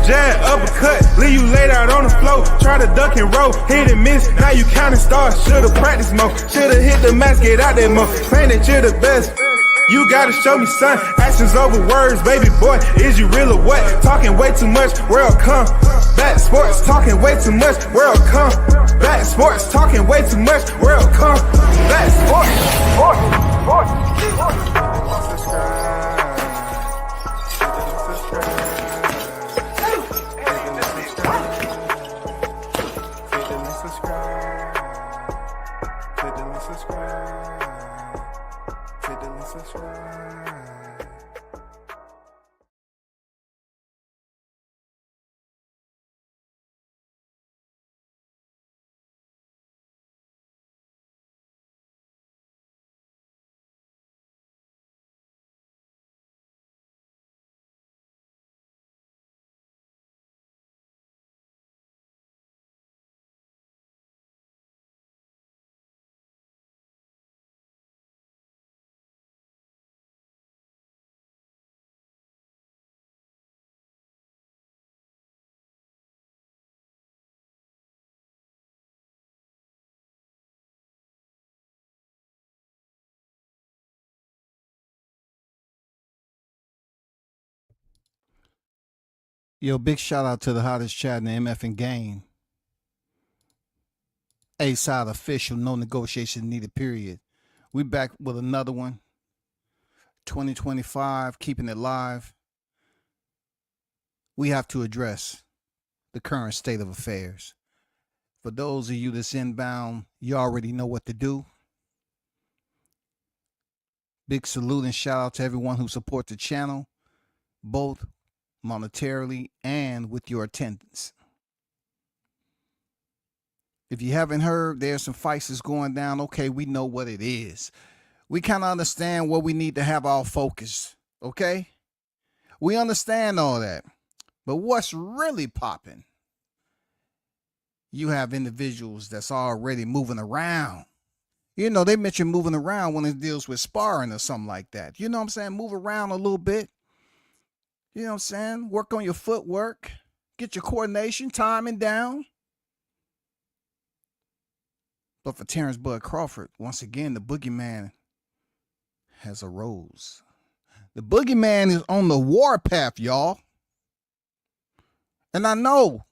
jab, uppercut, leave you laid out on the floor. Try to duck and roll, hit and miss, now you counting stars. Should've practiced more, should've hit the mask, get out there more. Saying that you're the best, you gotta show me, son. Actions over words, baby boy, is you real or what? Talking way too much, world come. Back sports, talking way too much, world come. Back sports, talking way too much, world come. Back sports, Yo, big shout out to the hottest chat in the MF and game. A-side official, no negotiation needed, period. We back with another one. 2025, keeping it live. We have to address the current state of affairs. For those of you that's inbound, you already know what to do. Big salute and shout out to everyone who supports the channel, both monetarily and with your attendance. If you haven't heard, there's some fights that's going down. Okay, we know what it is. We kind of understand where we need to have our focus. Okay? We understand all that. But what's really popping? You have individuals that's already moving around. You know, they mention moving around when it deals with sparring or something like that. You know what I'm saying? Move around a little bit. You know what I'm saying? Work on your footwork. Get your coordination, timing down. But for Terrence Bud Crawford, once again, the boogeyman has arose. The boogeyman is on the warpath, y'all. And I know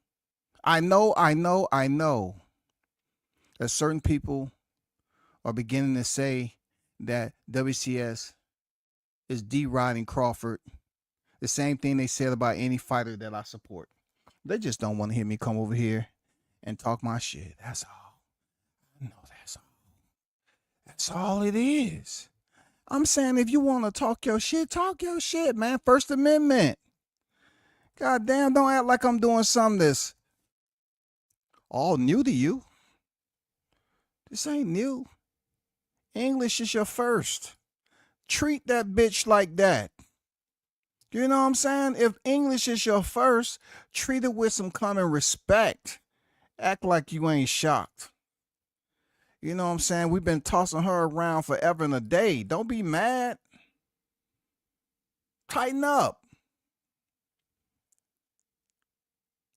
that certain people are beginning to say that WCS is deriding Crawford. The same thing they said about any fighter that I support. They just don't want to hear me come over here and talk my shit. That's all. No, that's all. That's all it is. I'm saying if you want to talk your shit, man. First Amendment. God damn, don't act like I'm doing something that's all new to you. This ain't new. English is your first. Treat that bitch like that. You know what I'm saying? If English is your first, treat it with some common respect. Act like you ain't shocked. You know what I'm saying? We've been tossing her around forever and a day. Don't be mad. Tighten up.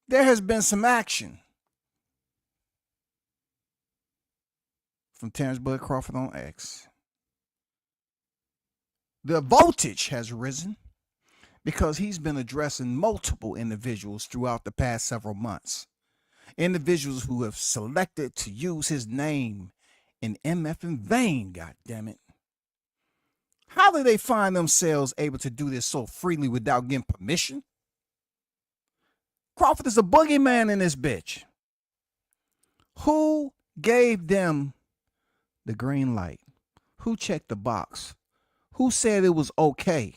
There has been some action from Terrence Bud Crawford on X. The voltage has risen because he's been addressing multiple individuals throughout the past several months. Individuals who have selected to use his name in MF in vain, goddammit. How do they find themselves able to do this so freely without getting permission? Crawford is a boogeyman in this bitch. Who gave them the green light? Who checked the box? Who said it was okay?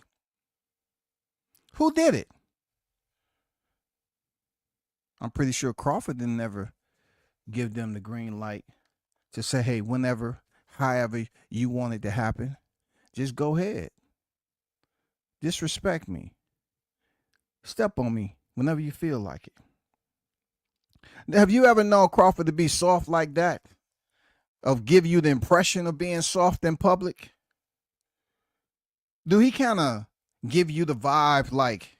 Who did it? I'm pretty sure Crawford didn't ever give them the green light to say, hey, whenever, however you want it to happen, just go ahead. Disrespect me. Step on me whenever you feel like it. Have you ever known Crawford to be soft like that? Of give you the impression of being soft in public? Do he kind of give you the vibe like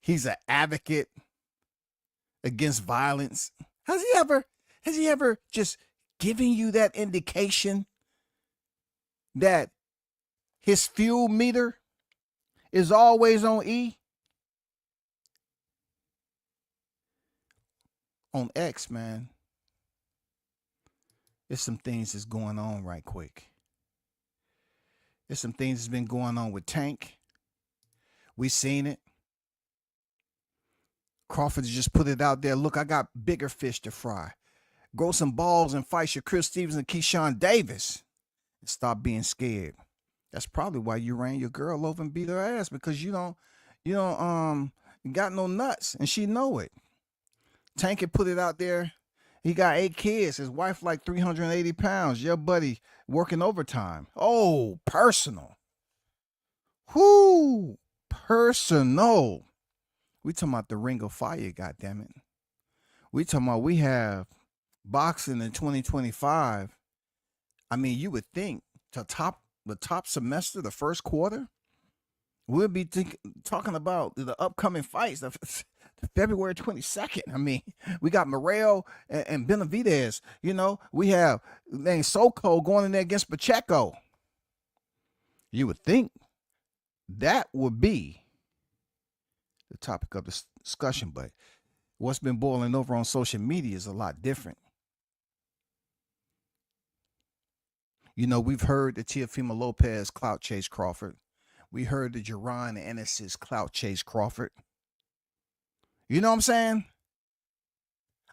He's an advocate against violence. Has he ever just given you that indication that his fuel meter is always on E? On X, man, there's some things that's going on right quick. There's some things that's been going on with Tank. We seen it. Crawford just put it out there. Look, I got bigger fish to fry. Grow some balls and fight your Chris Stevens and Keyshawn Davis. And stop being scared. That's probably why you ran your girl over and beat her ass, because you don't got no nuts, and she know it. Tank had put it out there. He got 8 kids. His wife like 380 pounds. Your buddy working overtime. Oh, personal. Whoo, personal. We talking about the Ring of Fire, goddammit. We talking about we have boxing in 2025. I mean, you would think the top semester, the first quarter, we'll be talking about the upcoming fights, the February 22nd. I mean, we got Morrell and Benavidez. You know, we have Soko going in there against Pacheco. You would think that would be the topic of the discussion, but what's been boiling over on social media is a lot different. You know, we've heard the Teofimo Lopez Clout chase Crawford. We heard the Jaron Ennis's Clout chase Crawford. You know what I'm saying?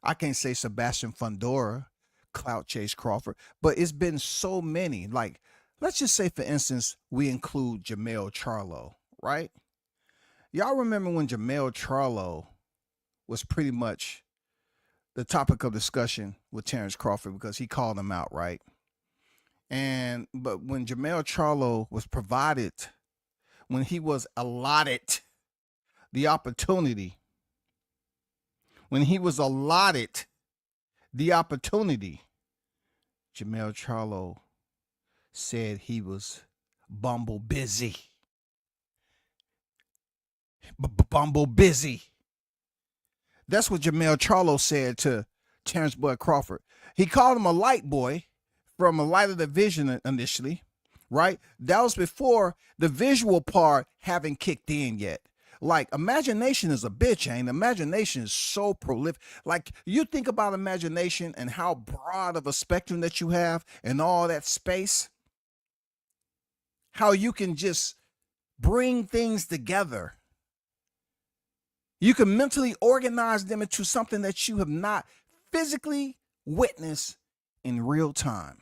I can't say Sebastian Fundora Clout chase Crawford, but it's been so many. Like, let's just say, for instance, we include Jermell Charlo, right? Y'all remember when Jermell Charlo was pretty much the topic of discussion with Terrence Crawford because he called him out, right? But when Jermell Charlo was provided, when he was allotted the opportunity, Jermell Charlo said he was bumble busy. Bumble busy. That's what Jermell Charlo said to Terrence Bud Crawford. He called him a light boy from a light of the vision initially, right? That was before the visual part haven't kicked in yet. Like, imagination is a bitch, ain't? Imagination is so prolific. Like, you think about imagination and how broad of a spectrum that you have and all that space, how you can just bring things together. You can mentally organize them into something that you have not physically witnessed in real time.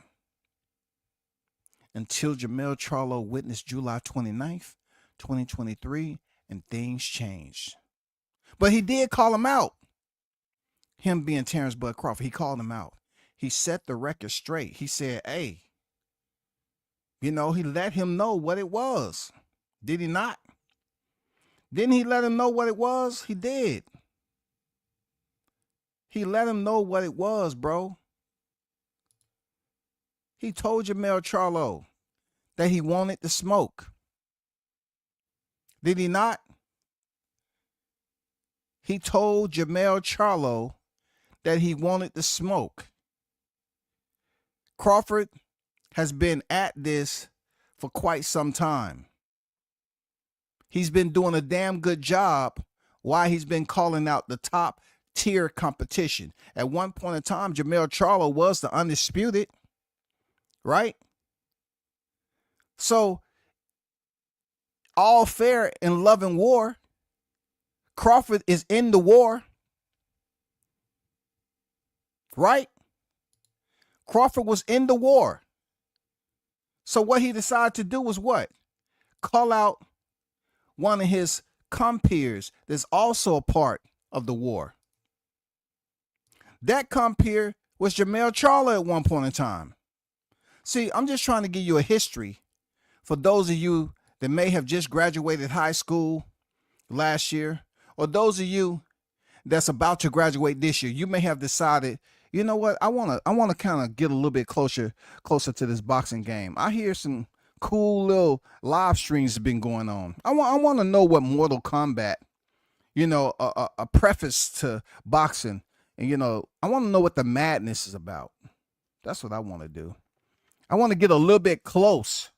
Until Jermell Charlo witnessed July 29th, 2023, and things changed. But he did call him out. Him being Terrence Bud Crawford, he called him out. He set the record straight. He said, hey, he let him know what it was. Did he not? Didn't he let him know what it was? He did. He let him know what it was, bro. He told Jermell Charlo that he wanted the smoke. Did he not? He told Jermell Charlo that he wanted the smoke. Crawford has been at this for quite some time. He's been doing a damn good job while he's been calling out the top tier competition. At one point in time, Jermell Charlo was the undisputed, right? So, all fair in love and war. Crawford is in the war, right? Crawford was in the war. So what he decided to do was what? Call out one of his compeers that's also a part of the war. That compeer was Jermell Charlo at one point in time. See, I'm just trying to give you a history for those of you that may have just graduated high school last year, or those of you that's about to graduate this year. You may have decided, you know what, I want to kind of get a little bit closer to this boxing game. I hear some cool little live streams have been going on. I want to know what Mortal Kombat a preface to boxing. And, I want to know what the madness is about. That's what I want to do. I want to get a little bit close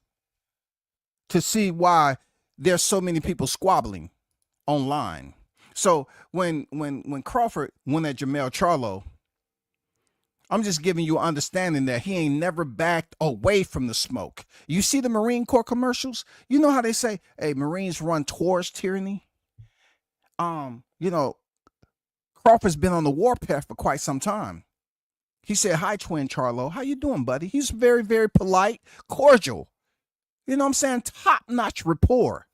to see why there's so many people squabbling online. So when Crawford went at Jermell Charlo, I'm just giving you understanding that he ain't never backed away from the smoke. You see the Marine Corps commercials? You know how they say, hey, Marines run towards tyranny? Crawford's been on the warpath for quite some time. He said, hi, twin Charlo. How you doing, buddy? He's very, very polite, cordial. You know what I'm saying? Top-notch rapport.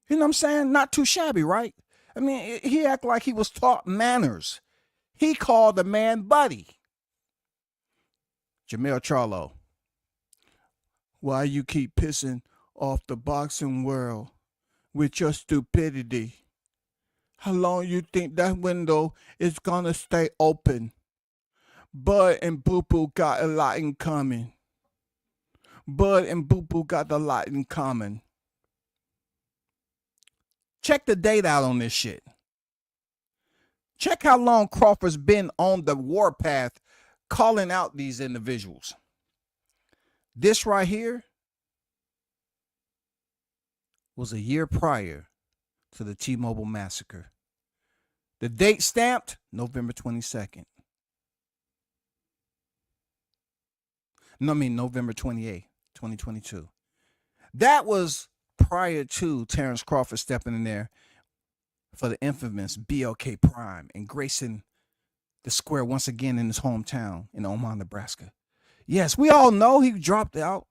You know what I'm saying? Not too shabby, right? I mean, he acted like he was taught manners. He called the man buddy. Jermell Charlo, why you keep pissing off the boxing world with your stupidity? How long you think that window is gonna stay open? Bud and Boo Boo got a lot in common. Bud and Boo Boo got a lot in common. Check the date out on this shit. Check how long Crawford's been on the warpath calling out these individuals. This right here was a year prior to the T-Mobile massacre. The date stamped November 22nd. November 28th, 2022. That was prior to Terrence Crawford stepping in there for the infamous BLK Prime and gracing the square once again in his hometown in Omaha, Nebraska. Yes, we all know he dropped out.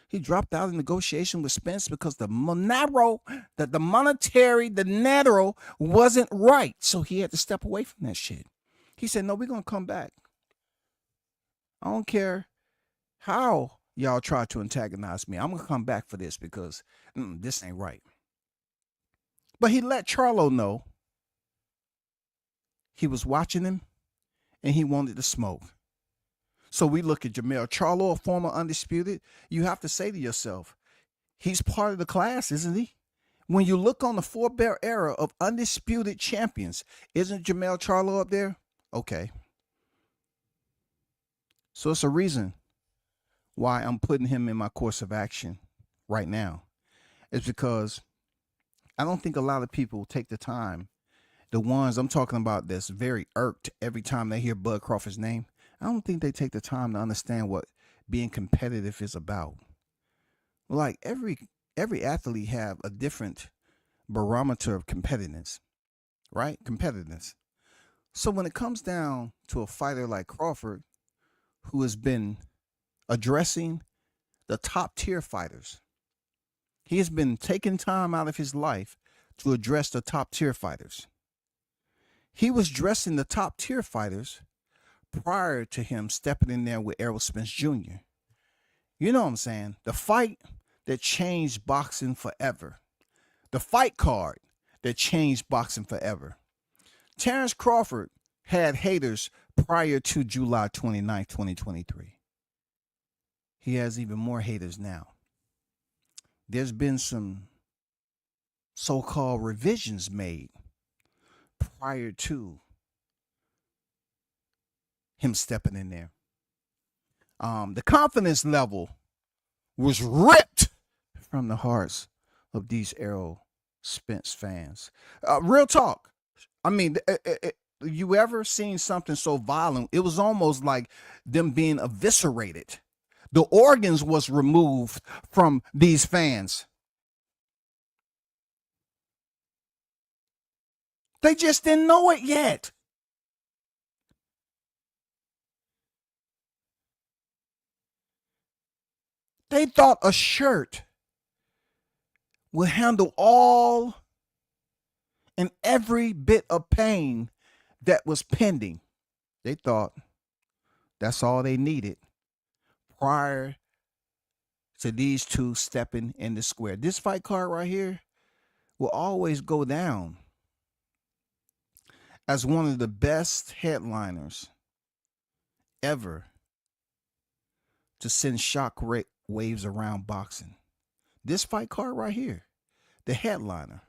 He dropped out in negotiation with Spence because the monetary wasn't right. So he had to step away from that shit. He said, no, we're going to come back. I don't care how y'all try to antagonize me. I'm going to come back for this because this ain't right. But he let Charlo know he was watching him and he wanted to smoke. So we look at Jermell Charlo, a former undisputed. You have to say to yourself, he's part of the class, isn't he? When you look on the forebear era of undisputed champions, isn't Jermell Charlo up there? Okay. So it's a reason why I'm putting him in my course of action right now. It's because I don't think a lot of people take the time. The ones I'm talking about that's very irked every time they hear Bud Crawford's name, I don't think they take the time to understand what being competitive is about. Like every athlete have a different barometer of competitiveness, right? Competitiveness. So when it comes down to a fighter like Crawford, who has been addressing the top tier fighters, he has been taking time out of his life to address the top tier fighters. He was dressing the top tier fighters prior to him stepping in there with Errol Spence Jr. You know what I'm saying? The fight that changed boxing forever. The fight card that changed boxing forever. Terrence Crawford had haters prior to July 29th, 2023. He has even more haters now. There's been some so-called revisions made prior to him stepping in there. The confidence level was ripped from the hearts of these Errol Spence fans. Real talk. I mean, you ever seen something so violent? It was almost like them being eviscerated. The organs was removed from these fans. They just didn't know it yet. They thought a shirt would handle all and every bit of pain that was pending. They thought that's all they needed prior to these two stepping in the square. This fight card right here will always go down as one of the best headliners ever to send shock waves around boxing. This fight card right here, the headliner,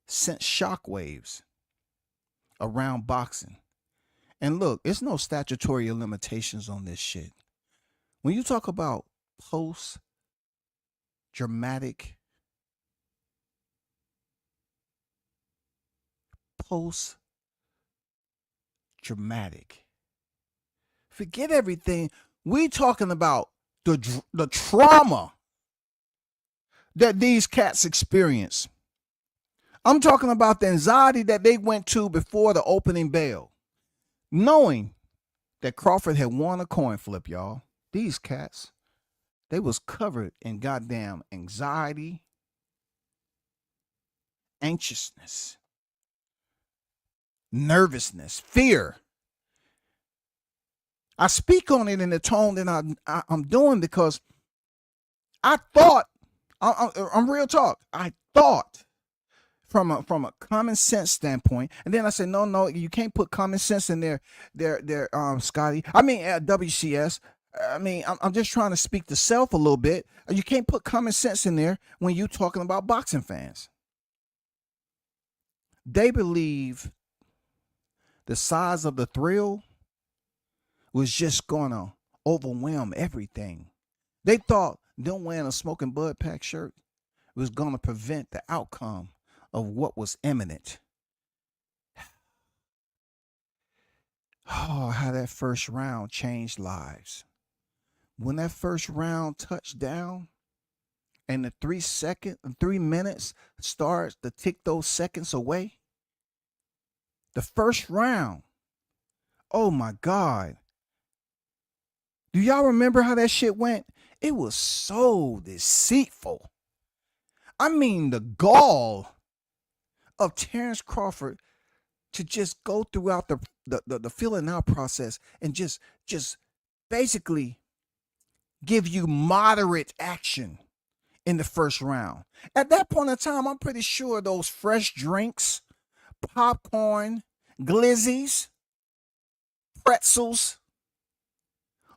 sent shockwaves around boxing. And look, it's no statutory limitations on this shit. When you talk about post dramatic, post dramatic, forget everything. We talking about the trauma that these cats experience. I'm talking about the anxiety that they went to before the opening bell, knowing that Crawford had won a coin flip, y'all. These cats, they was covered in goddamn anxiety, anxiousness, nervousness, fear. I speak on it in the tone that I'm doing because I thought, I'm real talk. I thought from a common sense standpoint, and then I said, no, you can't put common sense in there, Scotty. I mean, WCS. I mean, I'm just trying to speak to self a little bit. You can't put common sense in there when you're talking about boxing fans. They believe the size of the thrill was just gonna overwhelm everything. They thought them wearing a smoking bud pack shirt was gonna prevent the outcome of what was imminent. Oh, how that first round changed lives. When that first round touched down and the 3 minutes starts to tick those seconds away, the first round, oh my God. Do y'all remember how that shit went? It was so deceitful. I mean, the gall of Terrence Crawford to just go throughout the filling out process and just basically give you moderate action in the first round. At that point in time, I'm pretty sure those fresh drinks, popcorn, glizzies, pretzels,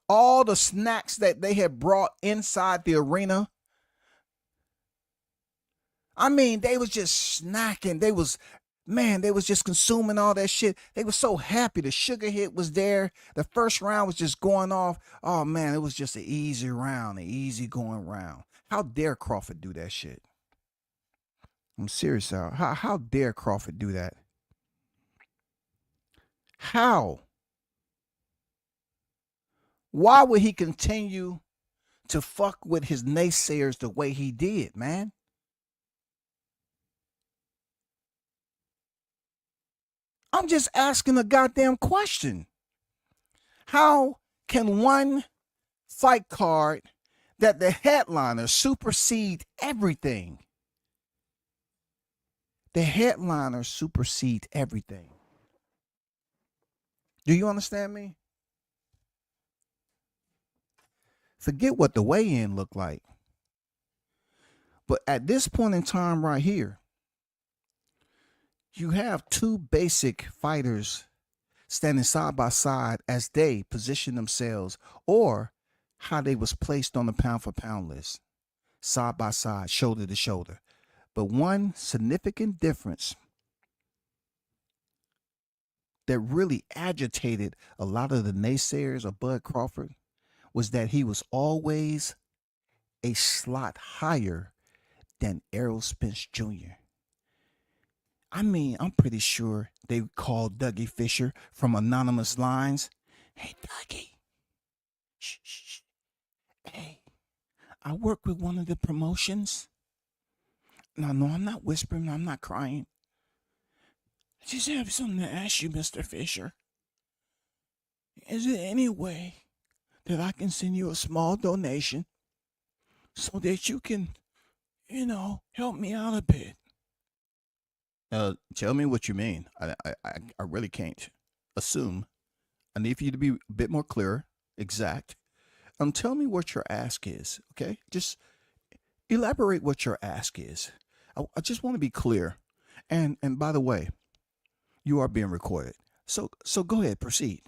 all the snacks that they had brought inside the arena. I mean, they was just snacking. They was just consuming all that shit. They was so happy. The sugar hit was there. The first round was just going off. Oh man, it was just an easy round, an easy going round. How dare Crawford do that shit? I'm serious, Al. How dare Crawford do that? How? Why would he continue to fuck with his naysayers the way he did, man? I'm just asking a goddamn question. How can one fight card that the headliner supersede everything? The headliner supersede everything. Do you understand me? Forget what the weigh-in looked like. But at this point in time right here, you have two basic fighters standing side by side as they position themselves or how they was placed on the pound for pound list, side by side, shoulder to shoulder. But one significant difference that really agitated a lot of the naysayers of Bud Crawford was that he was always a slot higher than Errol Spence Jr. I mean, I'm pretty sure they called Dougie Fisher from anonymous lines. Hey, Dougie. Shh, shh, shh. Hey, I work with one of the promotions. No, I'm not whispering. I'm not crying. I just have something to ask you, Mr. Fisher. Is there any way that I can send you a small donation so that you can, help me out a bit? Tell me what you mean. I really can't assume. I need for you to be a bit more clear, exact. Tell me what your ask is, okay? Just elaborate what your ask is. I just want to be clear. And by the way, you are being recorded. So go ahead, proceed.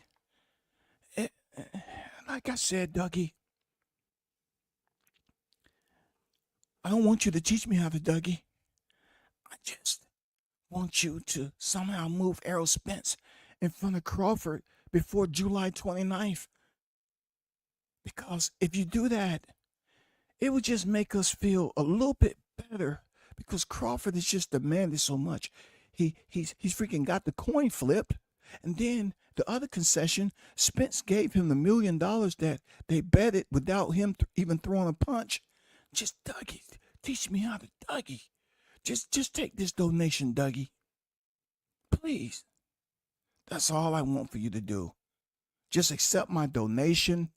Like I said, Dougie, I don't want you to teach me how to Dougie. want you to somehow move Errol Spence in front of Crawford before July 29th. Because if you do that, it would just make us feel a little bit better because Crawford is just demanded so much. He's freaking got the coin flipped. And then the other concession, Spence gave him the $1 million that they betted without him even throwing a punch. Just Dougie, teach me how to Dougie. Just take this donation, Dougie. Please. That's all I want for you to do. Just accept my donation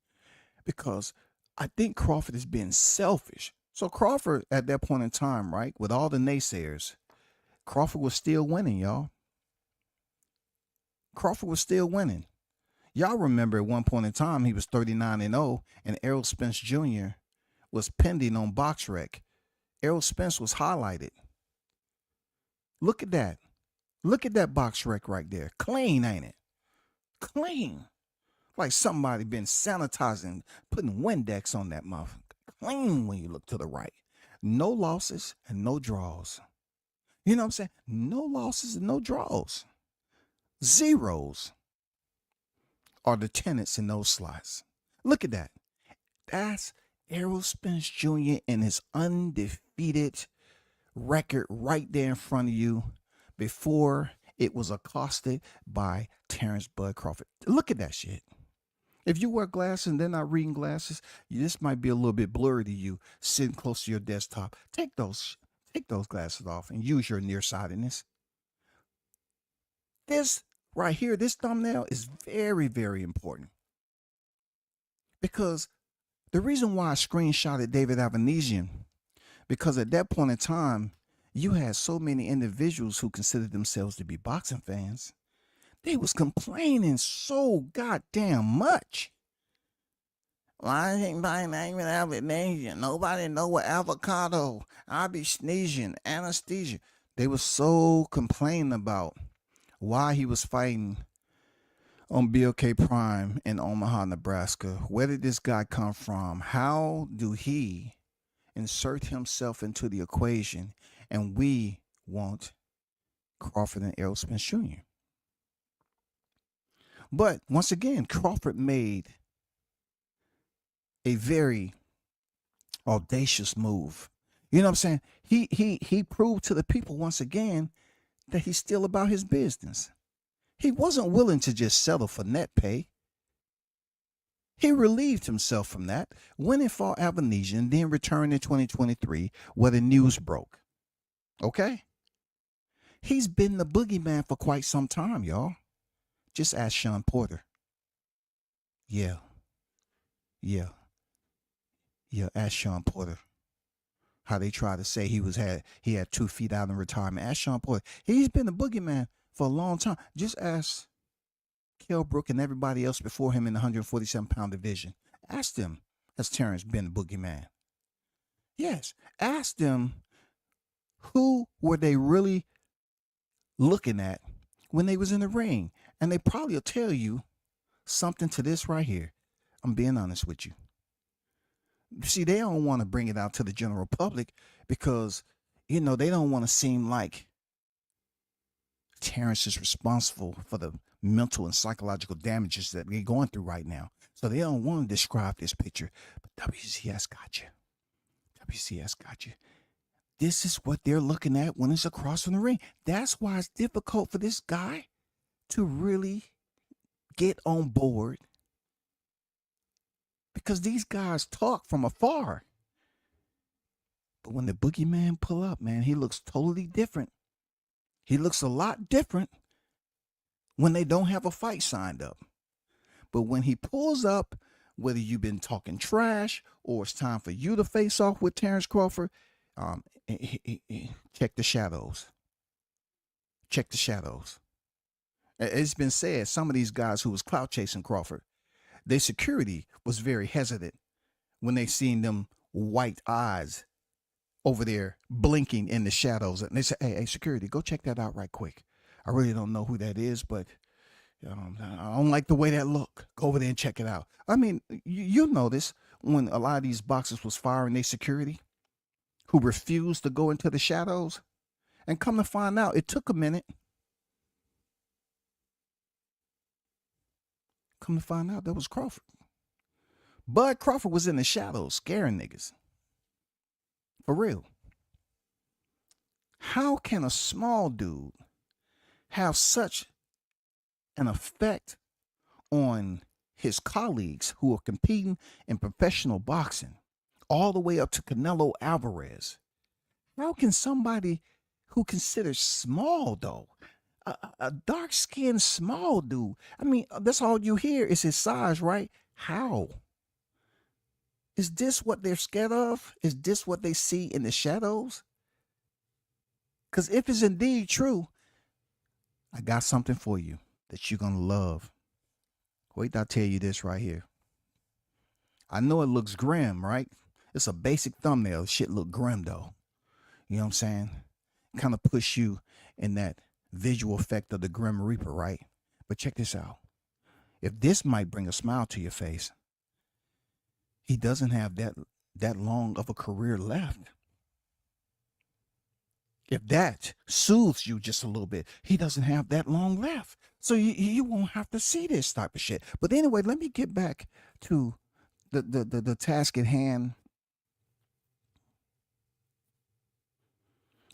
because I think Crawford is being selfish. So Crawford, at that point in time, right, with all the naysayers, Crawford was still winning, y'all. Crawford was still winning. Y'all remember at one point in time, he was 39-0, and Errol Spence Jr. was pending on BoxRec. Errol Spence was highlighted. Look at that. Look at that BoxRec right there. Clean, ain't it? Clean. Like somebody been sanitizing, putting Windex on that mouth. Clean when you look to the right. No losses and no draws. You know what I'm saying? No losses and no draws. Zeros are the tenants in those slots. Look at that. That's Errol Spence Jr. and his undefeated record right there in front of you before it was accosted by Terrence Bud Crawford. Look at that shit. If you wear glasses and they're not reading glasses, this might be a little bit blurry to you sitting close to your desktop. Take those glasses off and use your nearsightedness. This right here, this thumbnail is very, very important. Because the reason why I screenshotted David Avanesian, because at that point in time, you had so many individuals who considered themselves to be boxing fans. They was complaining so goddamn much. Why ain't nobody naming Avanesian? Nobody know what avocado. I be sneezing, anesthesia. They were so complaining about why he was fighting on BOK Prime in Omaha, Nebraska. Where did this guy come from? How do he insert himself into the equation? And we want Crawford and Errol Spence Jr. But once again, Crawford made a very audacious move. You know what I'm saying? He proved to the people once again that he's still about his business. He wasn't willing to just settle for net pay. He relieved himself from that, went and fought Avanesian, then returned in 2023 where the news broke. Okay? He's been the boogeyman for quite some time, y'all. Just ask Sean Porter. Yeah, ask Sean Porter. How they try to say he had 2 feet out in retirement. Ask Sean Porter. He's been the boogeyman for a long time. Just ask Kell Brook and everybody else before him in the 147-pound division. Ask them, has Terrence been the boogeyman? Yes. Ask them, who were they really looking at when they was in the ring? And they probably will tell you something to this right here. I'm being honest with you. See, they don't want to bring it out to the general public because, they don't want to seem like Terrence is responsible for the mental and psychological damages that they're going through right now. So they don't want to describe this picture. But WCS got you. WCS got you. This is what they're looking at when it's across from the ring. That's why it's difficult for this guy to really get on board, because these guys talk from afar. But when the boogeyman pull up, man, he looks totally different. He looks a lot different when they don't have a fight signed up. But when he pulls up, whether you've been talking trash or it's time for you to face off with Terrence Crawford, check the shadows. Check the shadows. It's been said, some of these guys who was clout chasing Crawford, their security was very hesitant when they seen them white eyes over there blinking in the shadows. And they said, hey, security, go check that out right quick. I really don't know who that is, but I don't like the way that look. Go over there and check it out. I mean, you'll notice when a lot of these boxers was firing their security who refused to go into the shadows, And come to find out, it took a minute. Come to find out, that was Crawford. Bud Crawford was in the shadows, scaring niggas. For real. How can a small dude have such an effect on his colleagues who are competing in professional boxing, all the way up to Canelo Alvarez? How can somebody who considers small, though, a dark-skinned small dude, I mean, that's all you hear is his size, right? How? Is this what they're scared of? Is this what they see in the shadows? Because if it's indeed true, I got something for you that you're going to love. Wait till I tell you this right here. I know it looks grim, right? It's a basic thumbnail. Shit look grim, though. You know what I'm saying? Kind of push you in that visual effect of the Grim Reaper, right? But check this out. If this might bring a smile to your face, he doesn't have that long of a career left. If that soothes you just a little bit, he doesn't have that long left. So you won't have to see this type of shit. But anyway, let me get back to the task at hand.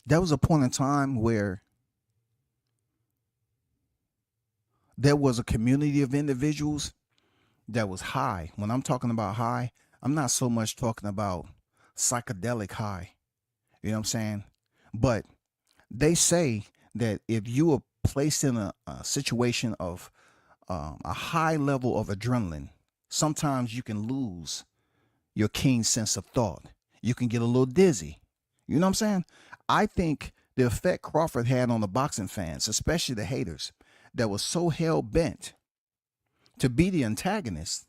There was a point in time where there was a community of individuals that was high. When I'm talking about high, I'm not so much talking about psychedelic high. You know what I'm saying? But they say that if you are placed in a situation of a high level of adrenaline, sometimes you can lose your keen sense of thought. You can get a little dizzy. You know what I'm saying? I think the effect Crawford had on the boxing fans, especially the haters, that was so hell-bent to be the antagonist,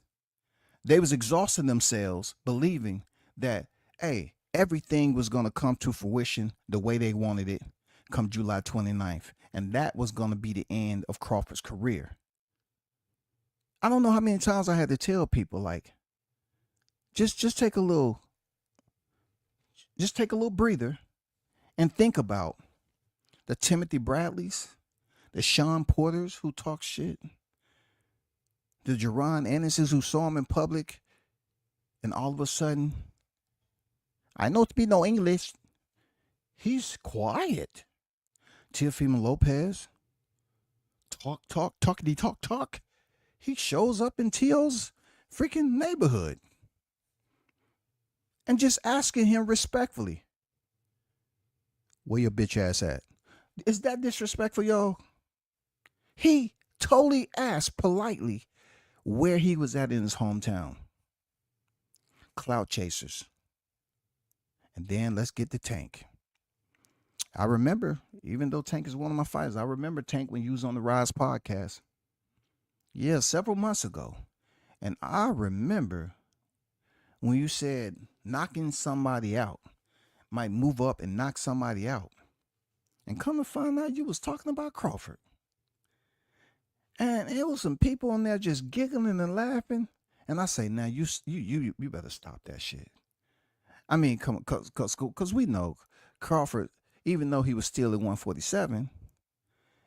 they was exhausting themselves believing that, hey, everything was going to come to fruition the way they wanted it come July 29th. And that was going to be the end of Crawford's career. I don't know how many times I had to tell people, like, just take a little breather and think about the Timothy Bradleys, the Sean Porters who talk shit, the Jerron Ennises who saw him in public, and all of a sudden, I know to be no English, he's quiet. Teofimo Lopez, talk. He shows up in Tio's freaking neighborhood. And just asking him respectfully, where your bitch ass at? Is that disrespectful, y'all? He totally asked politely where he was at in his hometown. Clout chasers. And then let's get to Tank. I remember, even though Tank is one of my fighters, I remember Tank when you was on the Rise podcast. Yeah, several months ago. And I remember when you said knocking somebody out might move up and knock somebody out. And come to find out you was talking about Crawford. And it was some people in there just giggling and laughing. And I say, now you better stop that shit. I mean, cause we know Crawford, even though he was still at 147,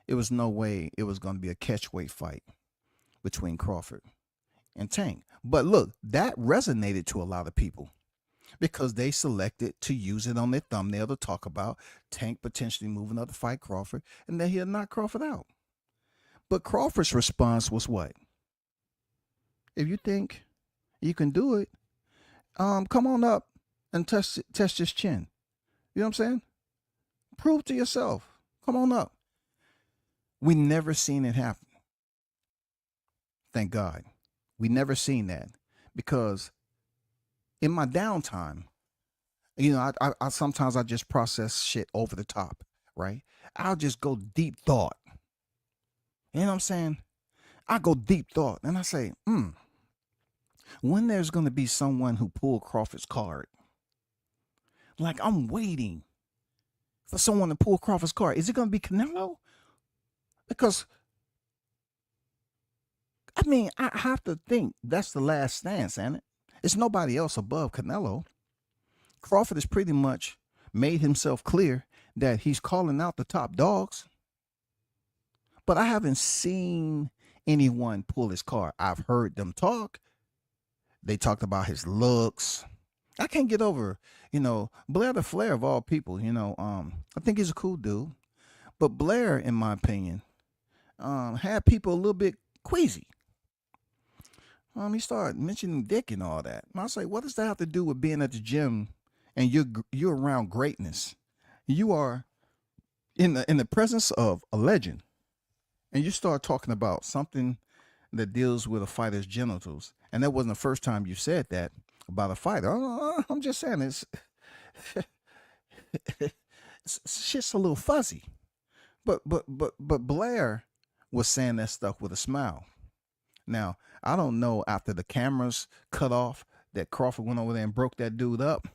it was no way it was going to be a catchweight fight between Crawford and Tank. But look, that resonated to a lot of people because they selected to use it on their thumbnail to talk about Tank potentially moving up to fight Crawford and then he'll knock Crawford out. But Crawford's response was what? If you think you can do it, come on up and test his chin. You know what I'm saying? Prove to yourself. Come on up. We never seen it happen. Thank God. We never seen that because in my downtime, you know, I sometimes I just process shit over the top, right? I'll just go deep thought. You know what I'm saying? I go deep thought and I say, when there's going to be someone who pulled Crawford's card, like I'm waiting for someone to pull Crawford's card. Is it going to be Canelo? Because, I mean, I have to think that's the last stance, ain't it? It's nobody else above Canelo. Crawford has pretty much made himself clear that he's calling out the top dogs, but I haven't seen anyone pull his card. I've heard them talk. They talked about his looks. I can't get over, Blair the Flair of all people, I think he's a cool dude. But Blair, in my opinion, had people a little bit queasy. He started mentioning dick and all that. And I was like, what does that have to do with being at the gym and you're around greatness? You are in the presence of a legend, and you start talking about something that deals with a fighter's genitals, and that wasn't the first time you said that about a fighter. I'm just saying it's shit's a little fuzzy. But Blair was saying that stuff with a smile. Now, I don't know after the cameras cut off that Crawford went over there and broke that dude up.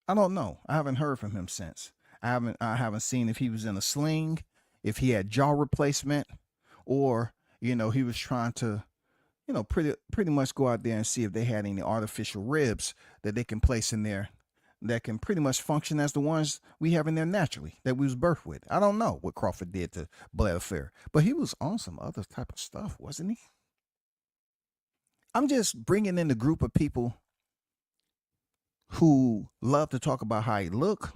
I don't know. I haven't heard from him since. I haven't seen if he was in a sling, if he had jaw replacement, or he was trying to pretty much go out there and see if they had any artificial ribs that they can place in there that can pretty much function as the ones we have in there naturally that we was birthed with. I don't know what Crawford did to Blair Fair, but he was on some other type of stuff, wasn't he? I'm just bringing in the group of people who love to talk about how he look,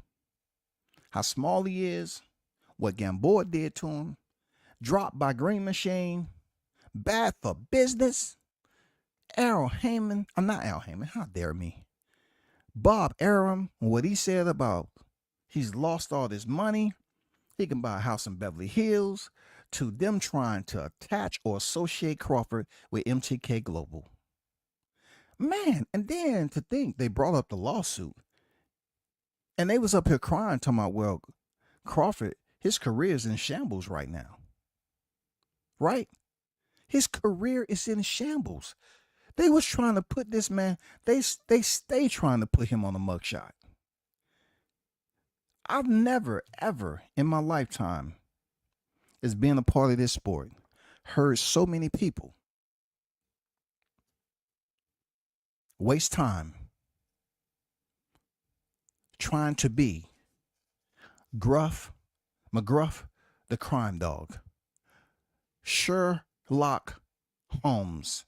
how small he is, what Gamboa did to him, dropped by Green Machine, bad for business. I'm not Al Heyman, how dare me. Bob Arum, what he said about he's lost all this money, he can buy a house in Beverly Hills, to them trying to attach or associate Crawford with MTK Global. Man, and then to think they brought up the lawsuit, and they was up here crying, talking about, well, Crawford, his career is in shambles right now. Right? His career is in shambles. They was trying to put this man, they stay trying to put him on a mugshot. I've never, ever in my lifetime, as being a part of this sport, heard so many people waste time trying to be McGruff, the crime dog, Sherlock Holmes.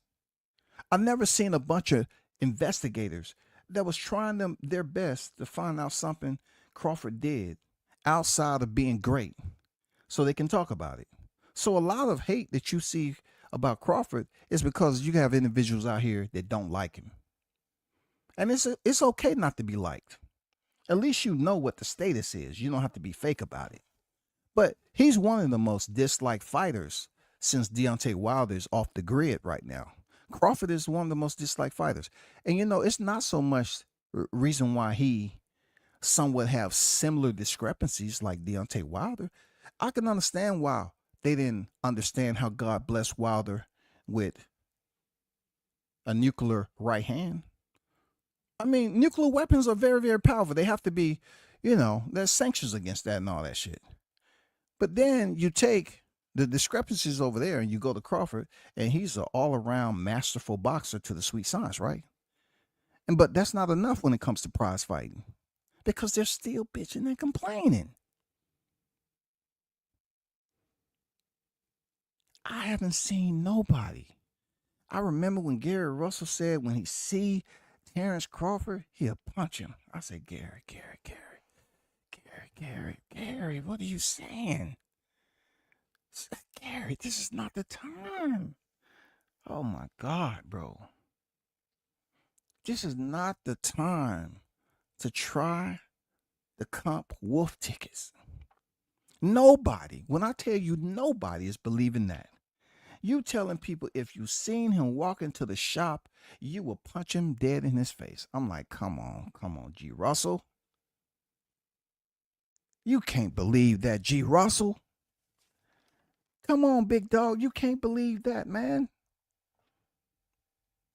I've never seen a bunch of investigators that was trying their best to find out something Crawford did outside of being great so they can talk about it. So a lot of hate that you see about Crawford is because you have individuals out here that don't like him. And it's okay not to be liked. At least you know what the status is. You don't have to be fake about it. But he's one of the most disliked fighters since Deontay Wilder's off the grid right now. Crawford is one of the most disliked fighters. And it's not so much reason why he somewhat have similar discrepancies like Deontay Wilder. I can understand why they didn't understand how God blessed Wilder with a nuclear right hand. I mean, nuclear weapons are very, very powerful. They have to be, there's sanctions against that and all that shit. But then you take the discrepancies over there and you go to Crawford, and he's an all-around masterful boxer to the sweet science, right? But that's not enough when it comes to prize fighting, because they're still bitching and complaining. I haven't seen nobody. I remember when Gary Russell said when he see Terrence Crawford, he'll punch him. I said, Gary, what are you saying? Gary, this is not the time. Oh my God, bro. This is not the time to try to comp wolf tickets. Nobody, when I tell you nobody is believing that. You telling people if you seen him walk into the shop, you will punch him dead in his face. I'm like, come on, G. Russell. You can't believe that, G. Russell. Come on, big dog. You can't believe that, man.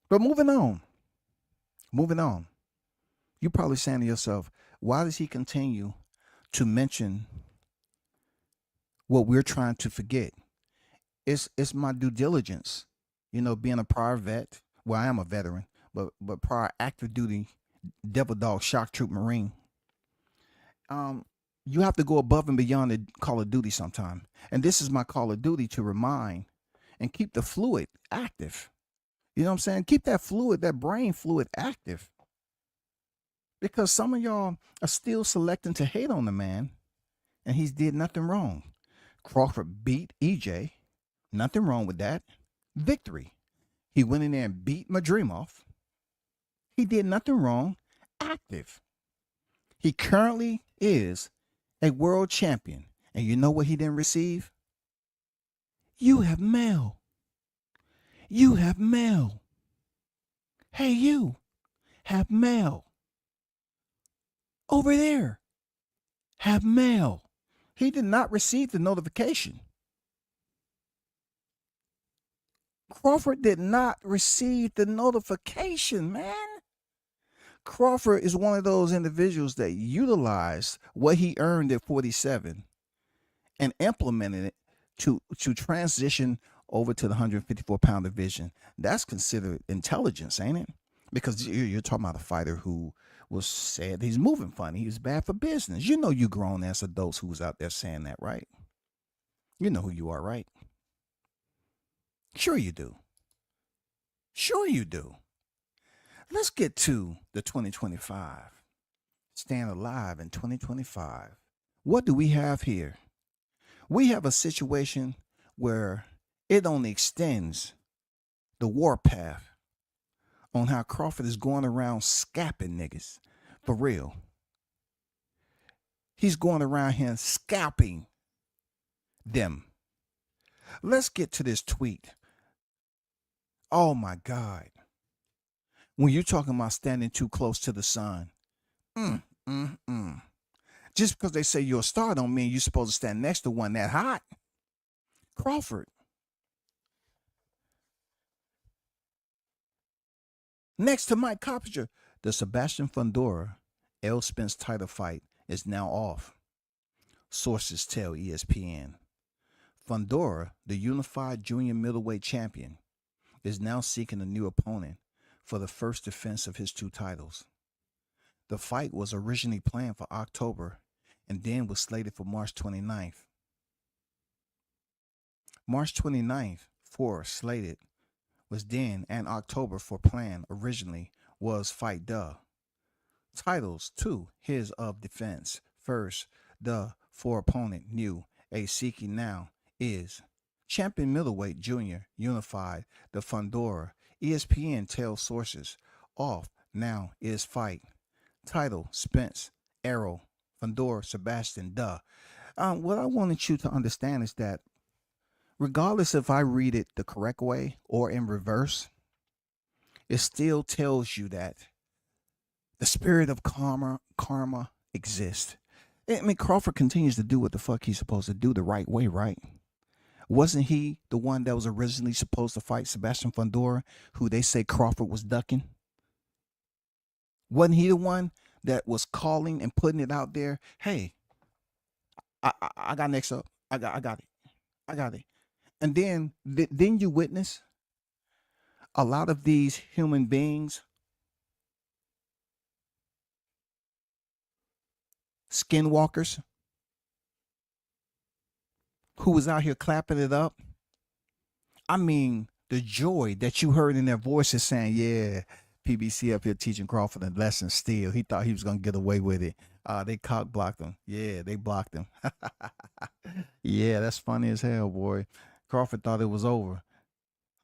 But moving on. You're probably saying to yourself, why does he continue to mention what we're trying to forget? It's my due diligence, being a prior vet. Well, I am a veteran, but prior active duty Devil Dog Shock Troop Marine. You have to go above and beyond the Call of Duty sometime. And this is my Call of Duty to remind and keep the fluid active. You know what I'm saying? Keep that fluid, that brain fluid active. Because some of y'all are still selecting to hate on the man, and he's did nothing wrong. Crawford beat EJ. Nothing wrong with that. Victory. He went in there and beat Madrimov. He did nothing wrong. Active. He currently is a world champion. And you know what he didn't receive? You have mail. You have mail. Hey, you have mail. Over there. Have mail. He did not receive the notification. Crawford did not receive the notification, man. Crawford is one of those individuals that utilized what he earned at 47 and implemented it to transition over to the 154-pound division. That's considered intelligence, ain't it? Because you're talking about a fighter who was said he's moving funny. He's bad for business. You know you grown ass adults who's out there saying that, right? You know who you are, right? Sure you do. Sure you do. Let's get to the 2025. Staying alive in 2025. What do we have here? We have a situation where it only extends the warpath on how Crawford is going around scapping niggas. For real. He's going around here scalping them. Let's get to this tweet. Oh my God. When you're talking about standing too close to the sun. Just because they say you're a star don't mean you're supposed to stand next to one that hot. Crawford. Next to Mike Coppinger, the Sebastian Fundora L. Spence title fight is now off. Sources tell ESPN. Fundora, the unified junior middleweight champion, is now seeking a new opponent for the first defense of his two titles. The fight was originally planned for October and then was slated for March 29th. March 29th for slated was then, and October for planned originally was fight duh. Titles two, his of defense. First, the for opponent new, a seeking now is champion middleweight junior unified, the Fundora. ESPN tells sources off now is fight. Title Spence, Arrow, Fundora, Sebastian, duh. What I wanted you to understand is that regardless if I read it the correct way or in reverse, it still tells you that the spirit of karma exists. I mean, Crawford continues to do what the fuck he's supposed to do the right way, right? Wasn't he the one that was originally supposed to fight Sebastian Fundora, who they say Crawford was ducking? Wasn't he the one that was calling and putting it out there? Hey, I got next up. I got it. And then you witness a lot of these human beings, skinwalkers, who was out here clapping it up. I mean, the joy that you heard in their voices saying, yeah, PBC up here teaching Crawford a lesson still. He thought he was going to get away with it. They cock blocked him. Yeah, they blocked him. Yeah, that's funny as hell, boy. Crawford thought it was over.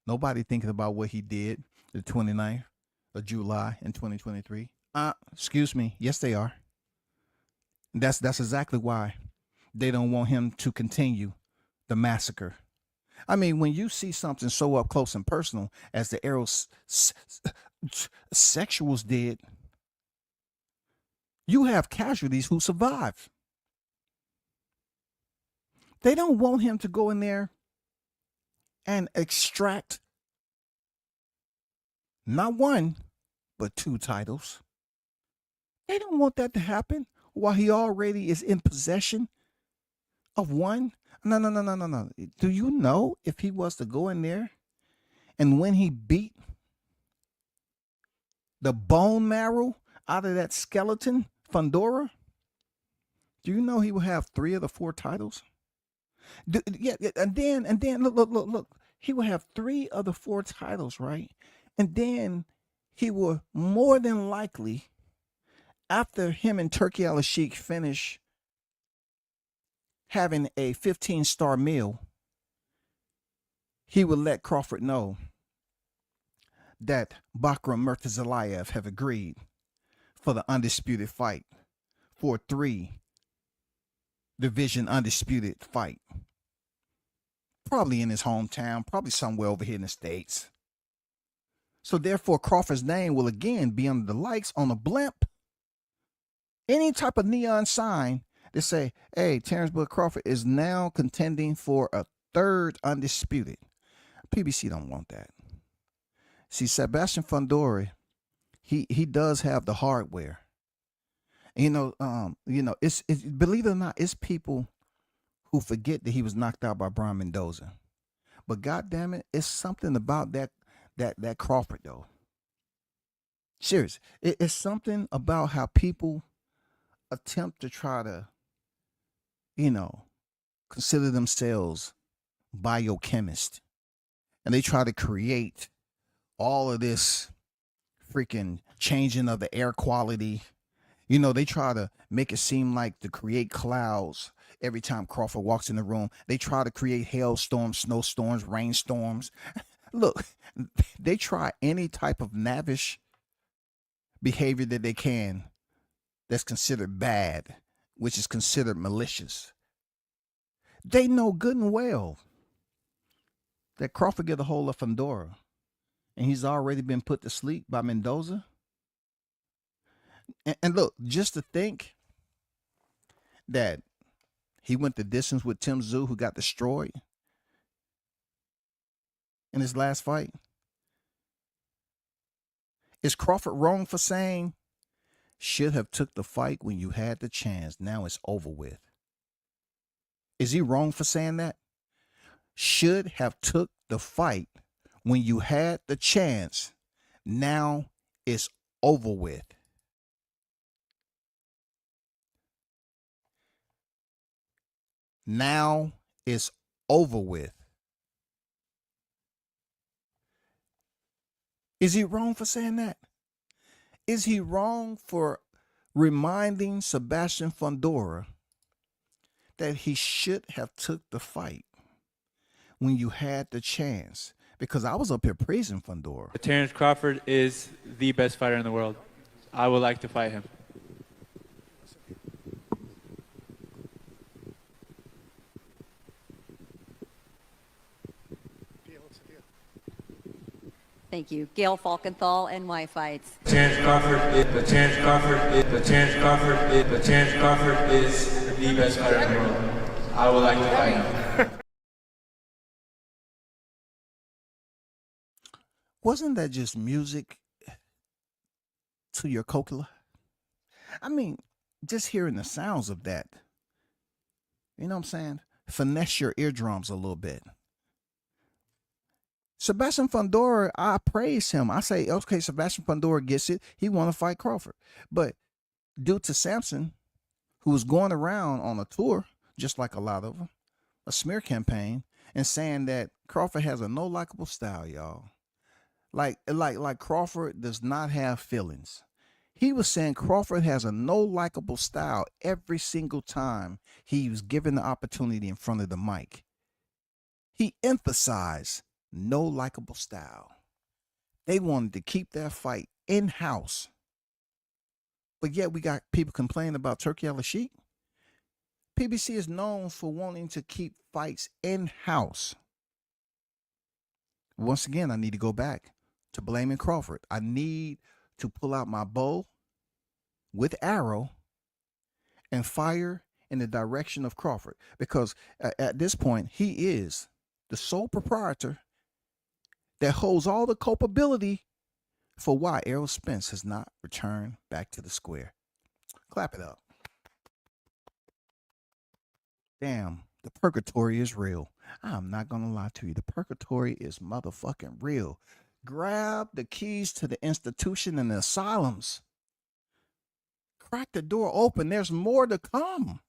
Nobody thinking about what he did the 29th of July in 2023. Excuse me. Yes, they are. That's exactly why they don't want him to continue the massacre. I mean, when you see something so up close and personal as the aerosexuals did, you have casualties who survive. They don't want him to go in there and extract not one, but two titles. They don't want that to happen while he already is in possession of one. No. Do you know if he was to go in there and when he beat the bone marrow out of that skeleton, Fundora, Do you know he will have 3 of the 4 titles? Yeah, and then look. He will have 3 of the 4 titles, right? And then he will more than likely, after him and Turkey Al-Sheikh finish having a 15-star meal, he will let Crawford know that Bakram Murtazalayev have agreed for the undisputed fight, for a 3-division undisputed fight. Probably in his hometown, probably somewhere over here in the States. So therefore, Crawford's name will again be under the lights on a blimp. Any type of neon sign that say, hey, Terrence Bud Crawford is now contending for a 3rd undisputed. PBC don't want that. See, Sebastian Fundora, he does have the hardware. It's believe it or not, it's people who forget that he was knocked out by Brian Mendoza. But goddamn it, it's something about that Crawford though. Serious. It's something about how people attempt to try to, consider themselves biochemists. And they try to create all of this freaking changing of the air quality. They try to make it seem like to create clouds every time Crawford walks in the room. They try to create hailstorms, snowstorms, rainstorms. Look, they try any type of lavish behavior that they can that's considered bad, which is considered malicious. They know good and well that Crawford get a hold of Fundora, and he's already been put to sleep by Mendoza. And look, just to think that he went the distance with Tim Tszyu, who got destroyed in his last fight. Is Crawford wrong for saying, should have took the fight when you had the chance, now it's over with? Is he wrong for saying that? Should have took the fight when you had the chance, now it's over with. Now it's over with. Is he wrong for saying that? Is he wrong for reminding Sebastian Fundora that he should have took the fight when you had the chance? Because I was up here praising Fundora. Terrence Crawford is the best fighter in the world. I would like to fight him. Thank you. Gail Falkenthal, NY Fights. Terrence Crawford is the best fighter in the world. I would like to fight him. Wasn't that just music to your cochlea? I mean, just hearing the sounds of that, you know what I'm saying? Finesse your eardrums a little bit. Sebastian Fundora, I praise him. I say, okay, Sebastian Fundora gets it. He want to fight Crawford. But due to Sampson, who was going around on a tour, just like a lot of them, a smear campaign, and saying that Crawford has a no likable style, y'all. Like Crawford does not have feelings. He was saying Crawford has a no likable style every single time he was given the opportunity in front of the mic. He emphasized no likable style. They wanted to keep that fight in-house. But yet we got people complaining about Turkey Al-Sheikh. PBC is known for wanting to keep fights in-house. Once again, I need to go back to blaming Crawford. I need to pull out my bow with arrow and fire in the direction of Crawford. Because at this point, he is the sole proprietor that holds all the culpability for why Errol Spence has not returned back to the square. Clap it up. Damn, the purgatory is real. I'm not going to lie to you. The purgatory is motherfucking real. Grab the keys to the institution and the asylums. Crack the door open. There's more to come.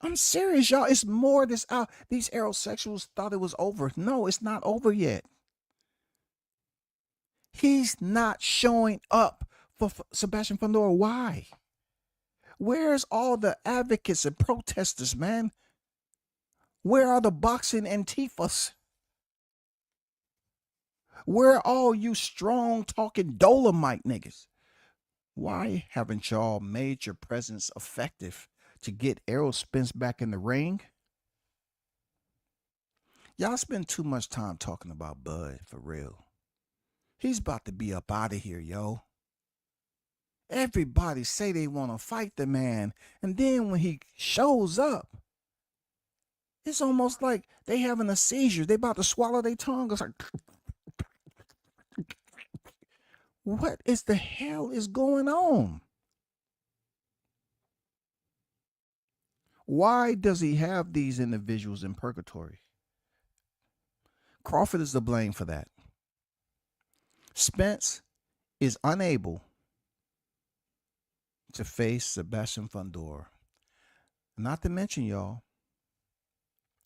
I'm serious, y'all. It's more this out. These aerosexuals thought it was over. No, it's not over yet. He's not showing up for Sebastian Fundora. Why? Where's all the advocates and protesters, man? Where are the boxing Antifas? Where are all you strong talking Dolomite niggas? Why haven't y'all made your presence effective to get Errol Spence back in the ring? Y'all spend too much time talking about Bud, for real. He's about to be up out of here, yo. Everybody say they want to fight the man, and then when he shows up, it's almost like they having a seizure. They about to swallow their tongue. It's like, what is the hell is going on? Why does he have these individuals in purgatory? Crawford is to blame for that. Spence is unable to face Sebastian Fundora. Not to mention, y'all,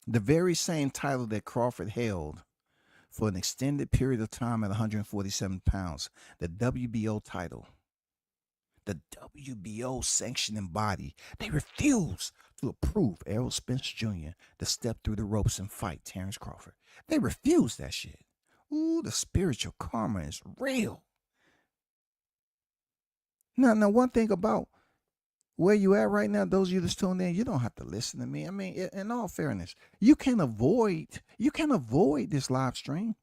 the very same title that Crawford held for an extended period of time at 147 pounds, the WBO title, the WBO sanctioning body, they refuse to approve Errol Spence Jr. to step through the ropes and fight Terrence Crawford. They refuse that shit. Ooh, the spiritual karma is real. Now, one thing about where you at right now, those of you that's tuned in, you don't have to listen to me. I mean, in all fairness, you can avoid this live stream.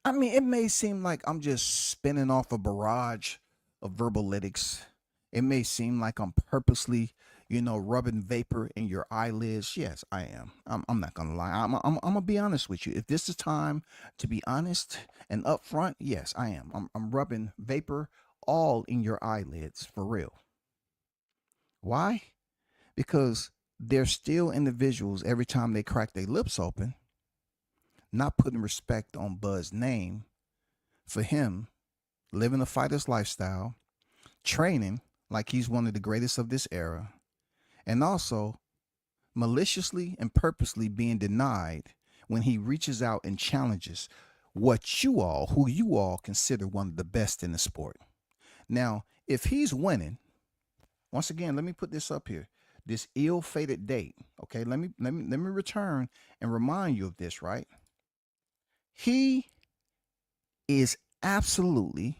I mean, it may seem like I'm just spinning off a barrage of verbalytics. It may seem like I'm purposely, rubbing vapor in your eyelids. Yes, I am. I'm not gonna lie. I'm gonna be honest with you. If this is time to be honest and upfront, yes, I am. I'm rubbing vapor all in your eyelids, for real. Why? Because there's still individuals every time they crack their lips open, not putting respect on Bud's name for him living a fighter's lifestyle, training like he's one of the greatest of this era, and also maliciously and purposely being denied when he reaches out and challenges who you all consider one of the best in the sport. Now, if he's winning, once again, let me put this up here. This ill-fated date. Okay, let me return and remind you of this, right? He is absolutely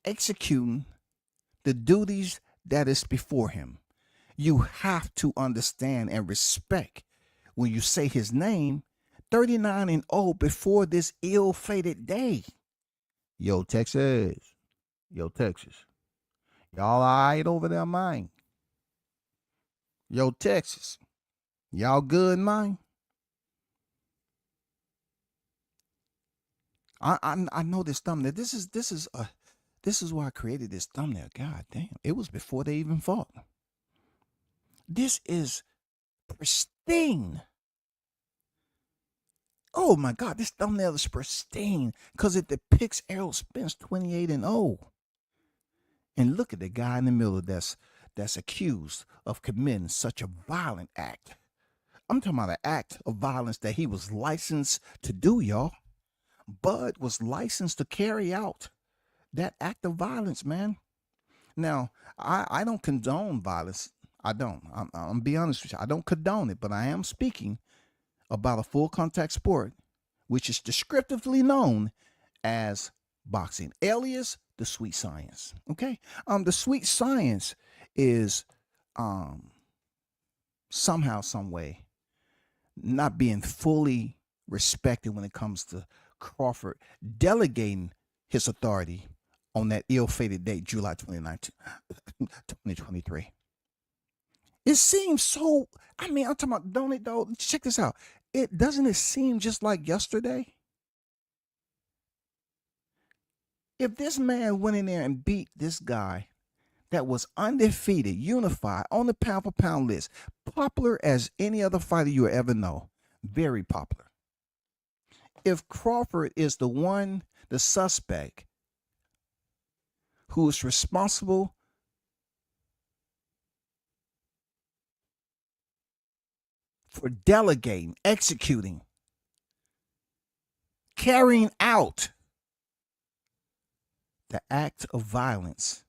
executing the duties that is before him. You have to understand and respect when you say his name, 39-0 before this ill-fated day. Yo, Texas. Yo, Texas. Y'all all right over there, man? Yo, Texas. Y'all good, man? I know this thumbnail. This is why I created this thumbnail. God damn. It was before they even fought. This is pristine. Oh my God, this thumbnail is pristine because it depicts Errol Spence 28-0. And look at the guy in the middle that's accused of committing such a violent act. I'm talking about an act of violence that he was licensed to do, y'all. Bud was licensed to carry out that act of violence, man. Now, I don't condone violence. I don't. I'm be honest with you. I don't condone it, but I am speaking about a full contact sport, which is descriptively known as boxing, alias the sweet science. Okay. The sweet science is somehow, some way not being fully respected when it comes to Crawford delegating his authority on that ill-fated date, July 29th, 2023. It seems so, I'm talking about, don't it though? Check this out. Doesn't it seem just like yesterday? If this man went in there and beat this guy that was undefeated, unified, on the pound for pound list, popular as any other fighter you ever know, very popular. If Crawford is the suspect who is responsible for delegating, executing, carrying out the act of violence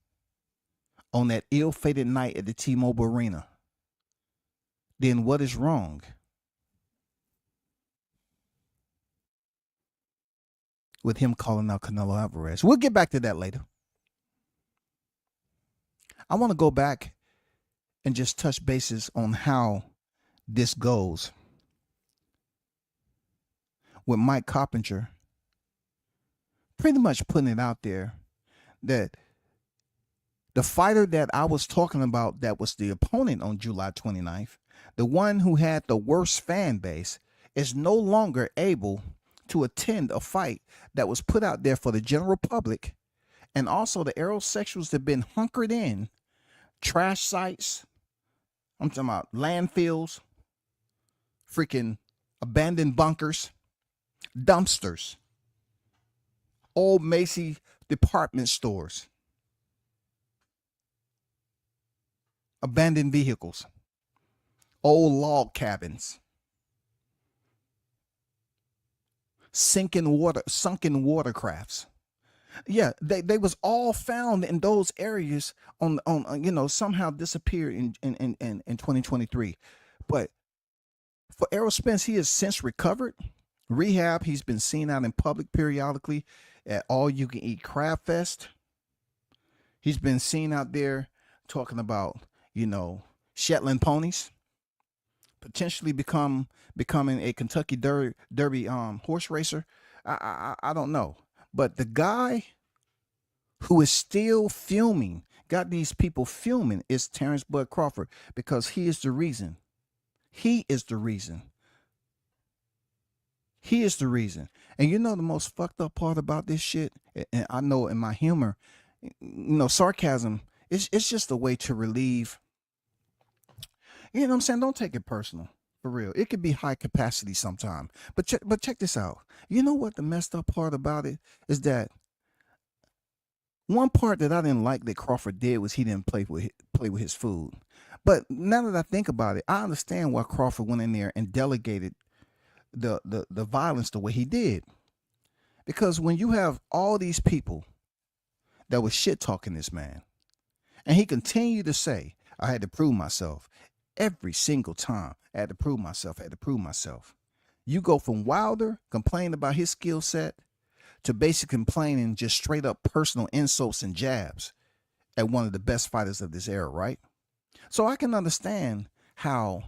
on that ill-fated night at the T-Mobile Arena, then what is wrong with him calling out Canelo Alvarez? We'll get back to that later. I want to go back and just touch bases on how this goes with Mike Coppinger pretty much putting it out there that the fighter that I was talking about that was the opponent on July 29th, the one who had the worst fan base, is no longer able to attend a fight that was put out there for the general public, and also the aerosexuals that have been hunkered in trash sites. I'm talking about landfills, freaking abandoned bunkers, dumpsters, old Macy's department stores, abandoned vehicles, old log cabins, sunken watercrafts. Yeah, they was all found in those areas on somehow disappeared in 2023. But for Errol Spence, he has since recovered, rehab. He's been seen out in public periodically at All You Can Eat Crab Fest. He's been seen out there talking about, Shetland ponies, potentially becoming a Kentucky Derby horse racer. I don't know. But the guy who is still fuming, got these people fuming, is Terrence Bud Crawford, because he is the reason. He is the reason. He is the reason. And the most fucked up part about this shit, and I know in my humor, sarcasm, it's just a way to relieve. You know what I'm saying? Don't take it personal. For real. It could be high capacity sometime. But check this out. You know what the messed up part about it is? That one part that I didn't like that Crawford did was he didn't play with his food. But now that I think about it, I understand why Crawford went in there and delegated the violence the way he did. Because when you have all these people that was shit talking this man, and he continued to say, I had to prove myself every single time. I had to prove myself. You go from Wilder complaining about his skill set to basically complaining just straight up personal insults and jabs at one of the best fighters of this era, right? So I can understand how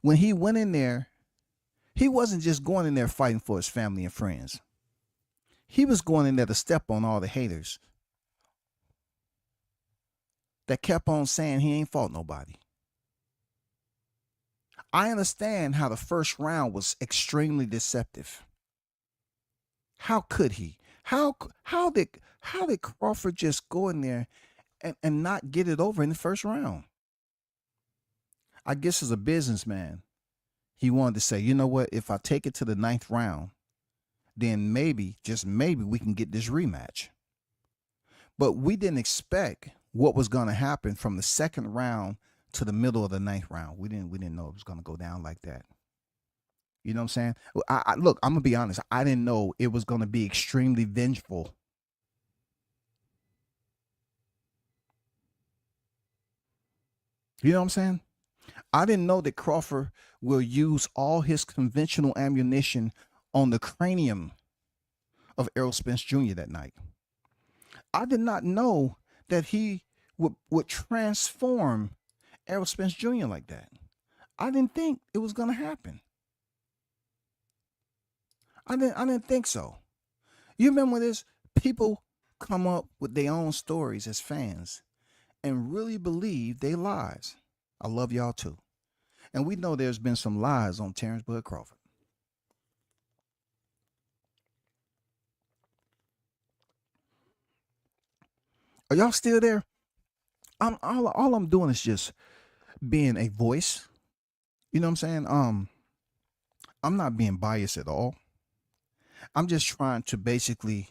when he went in there, he wasn't just going in there fighting for his family and friends. He was going in there to step on all the haters that kept on saying he ain't fought nobody. I understand how the first round was extremely deceptive. How could he? How did Crawford just go in there and not get it over in the first round? I guess as a businessman, he wanted to say, you know what, if I take it to the 9th round, then maybe, just maybe, we can get this rematch. But we didn't expect what was going to happen from the 2nd round to the middle of the 9th round. We didn't know it was going to go down like that. You know what I'm saying? Look, I'm going to be honest. I didn't know it was going to be extremely vengeful. You know what I'm saying? I didn't know that Crawford will use all his conventional ammunition on the cranium of Errol Spence Jr. that night. I did not know that he would transform Errol Spence Jr. like that. I didn't think it was going to happen. I didn't think so. You remember this? People come up with their own stories as fans and really believe they lies. I love y'all too. And we know there's been some lies on Terrence Bud Crawford. Are y'all still there? All I'm doing is just being a voice. You know what I'm saying? I'm not being biased at all. I'm just trying to basically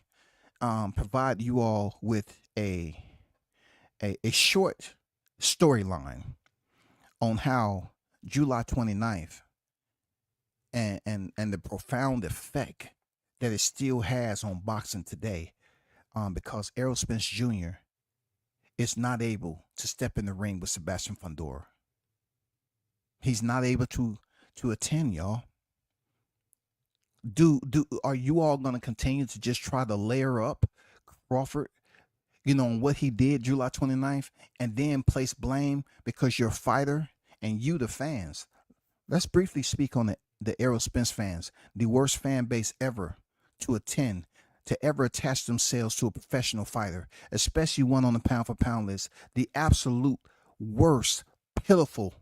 provide you all with a short storyline on how July 29th and the profound effect that it still has on boxing today, because Errol Spence Jr. is not able to step in the ring with Sebastian Fundora. He's not able to attend, y'all. Are you all gonna continue to just try to layer up Crawford, on what he did July 29th, and then place blame because you're a fighter and you the fans? Let's briefly speak on the Errol Spence fans, the worst fan base ever to ever attach themselves to a professional fighter, especially one on the pound for pound list. The absolute worst, pitiful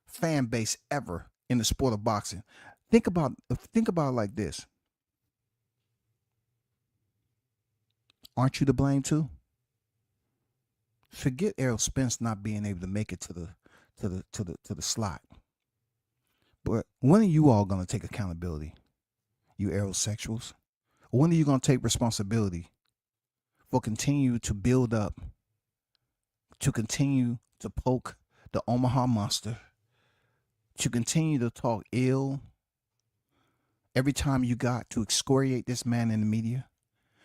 fan base ever in the sport of boxing. Think about it like this. Aren't you to blame too? Forget Errol Spence not being able to make it to the slot. But when are you all gonna take accountability? You aerosexuals? When are you gonna take responsibility for continue to build up, to continue to poke the Omaha monster, to continue to talk ill every time you got to excoriate this man in the media?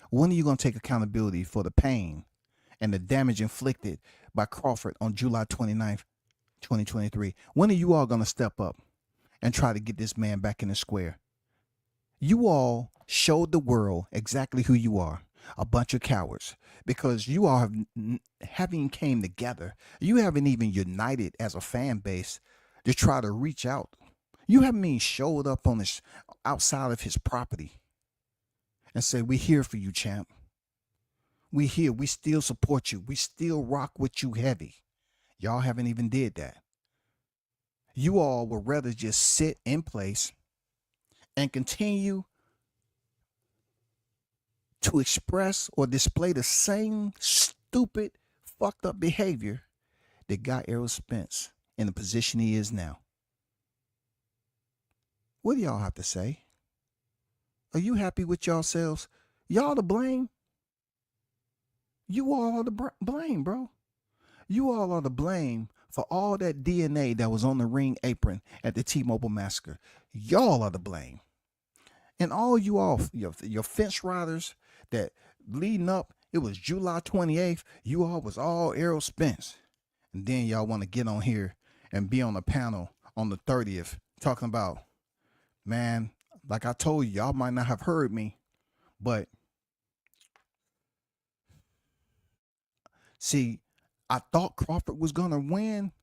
When are you going to take accountability for the pain and the damage inflicted by Crawford on July 29th, 2023? When are you all going to step up and try to get this man back in the square? You all showed the world exactly who you are, a bunch of cowards, because you all haven't came together. You haven't even united as a fan base to try to reach out. You haven't even showed up on this outside of his property and say, "We here for you, champ. We here. We still support you. We still rock with you heavy." Y'all haven't even did that. You all would rather just sit in place and continue to express or display the same stupid, fucked up behavior that got Errol Spence in the position he is now. What do y'all have to say? Are you happy with yourselves? Y'all to blame? You all are to blame, bro. You all are to blame for all that DNA that was on the ring apron at the T-Mobile massacre. Y'all are to blame. And all you all, your fence riders that leading up, it was July 28th, you all was all Errol Spence. And then y'all want to get on here and be on a panel on the 30th talking about, man, like I told you, y'all might not have heard me, but see, I thought Crawford was going to win,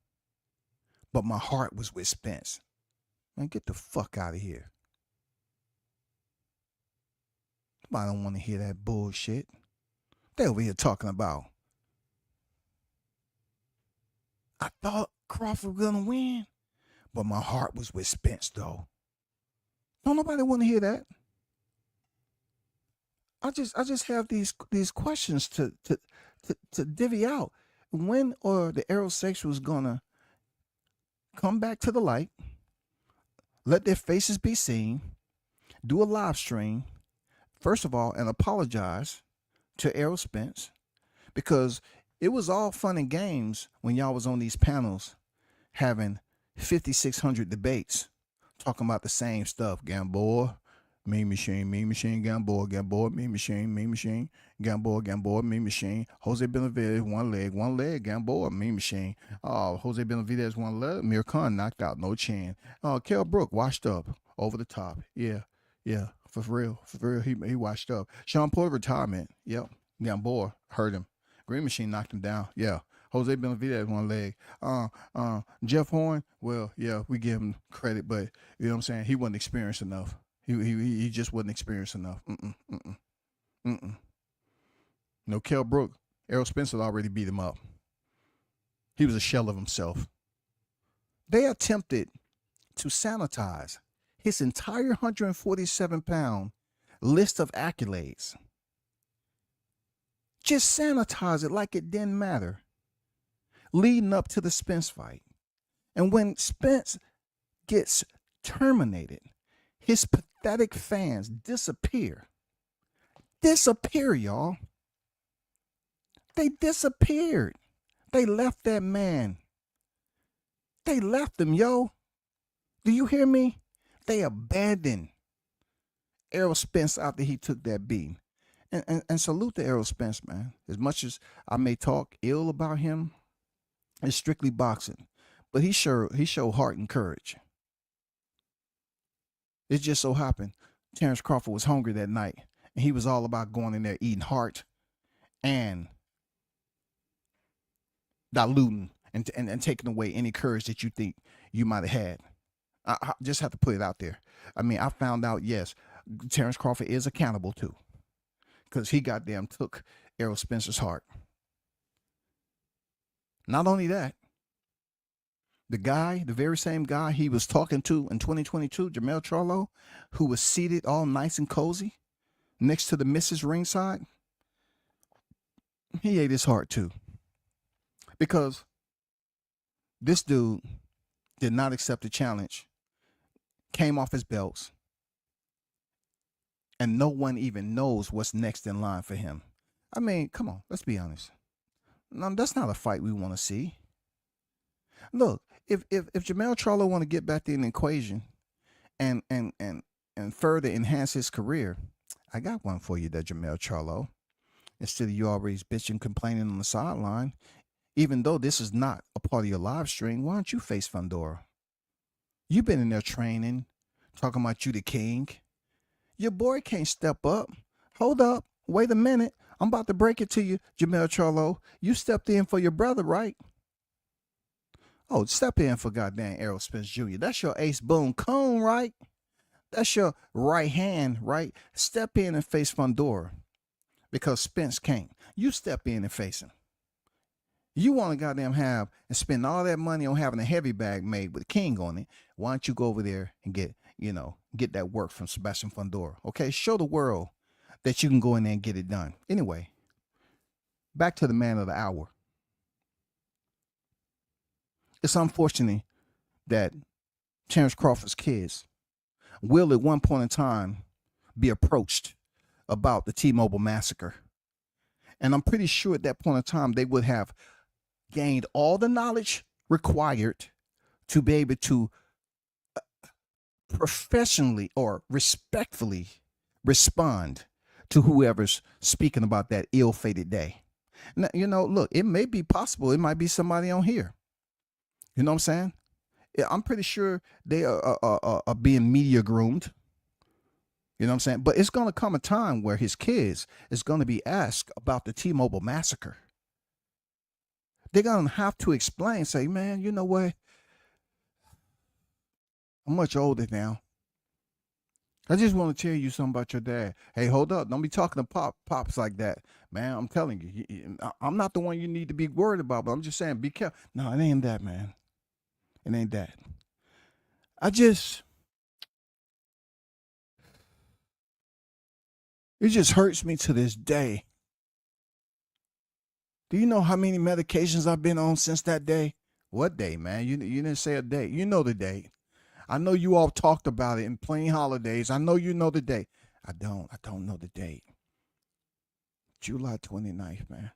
but my heart was with Spence. Man, get the fuck out of here. I don't want to hear that bullshit. They over here talking about, I thought Crawford was going to win, but my heart was with Spence, though. Don't nobody want to hear that. I just have these questions to divvy out. When are the aerosexuals gonna come back to the light, let their faces be seen, do a live stream, first of all, and apologize to Errol Spence, because it was all fun and games when y'all was on these panels having 5,600 debates talking about the same stuff. Gamboa, mean machine, Gamboa, mean machine, Gamboa, mean machine. Jose Benavidez, one leg, Gamboa, mean machine. Jose Benavidez, one leg, Mir Khan knocked out, no chin. Kell Brook washed up, over the top. Yeah, for real, he washed up. Sean Porter retirement, yep, Gamboa hurt him. Green Machine knocked him down, yeah. Jose Benavidez, one leg. Jeff Horn, well, yeah, we give him credit, but you know what I'm saying? He wasn't experienced enough. He just wasn't experienced enough. No, Kell Brook, Errol Spence had already beat him up. He was a shell of himself. They attempted to sanitize his entire 147-pound list of accolades. Just sanitize it like it didn't matter, leading up to the Spence fight. And when Spence gets terminated, his pathetic fans disappear. Disappear, y'all. They disappeared. They left that man. They left him, yo. Do you hear me? They abandoned Errol Spence after he took that beating. And salute to Errol Spence, man. As much as I may talk ill about him, it's strictly boxing. But he showed heart and courage. It just so happened Terrence Crawford was hungry that night, and he was all about going in there eating heart and diluting and taking away any courage that you think you might have had. I just have to put it out there. I mean, I found out, yes, Terrence Crawford is accountable too, because he goddamn took Errol Spencer's heart. Not only that, the very same guy he was talking to in 2022, Jermell Charlo, who was seated all nice and cozy next to the missus ringside, he ate his heart too. Because this dude did not accept the challenge, came off his belts, and no one even knows what's next in line for him. I mean, come on, let's be honest. No, that's not a fight we want to see. Look, if Jermell Charlo want to get back in the equation and further enhance his career, I got one for you there, Jermell Charlo. Instead of you always bitching, complaining on the sideline, even though this is not a part of your live stream, why don't you face Fundora? You've been in there training, talking about you the king. Your boy can't step up. Hold up. Wait a minute. I'm about to break it to you, Jermell Charlo. You stepped in for your brother, right? Oh, step in for goddamn Errol Spence Jr. That's your ace boom cone, right? That's your right hand, right? Step in and face Fundora because Spence can't. You step in and face him. You want to goddamn have and spend all that money on having a heavy bag made with King on it. Why don't you go over there and get that work from Sebastian Fundora? Okay, show the world that you can go in there and get it done. Anyway, back to the man of the hour. It's unfortunate that Terrence Crawford's kids will at one point in time be approached about the T-Mobile massacre. And I'm pretty sure at that point in time they would have gained all the knowledge required to be able to professionally or respectfully respond to whoever's speaking about that ill-fated day. Now, look, it may be possible. It might be somebody on here. You know what I'm saying? I'm pretty sure they are being media groomed. You know what I'm saying? But it's going to come a time where his kids is going to be asked about the T-Mobile massacre. They're going to have to explain, say, man, you know what? I'm much older now. I just want to tell you something about your dad. Hey, hold up. Don't be talking to pops like that. Man, I'm telling you, I'm not the one you need to be worried about, but I'm just saying, be careful. No, it ain't that, man. It ain't that. It just hurts me to this day. Do you know how many medications I've been on since that day? What day, man? You didn't say a date. You know the date. I know you all talked about it in plain holidays. I know you know the date. I don't know the date. July 29th, man.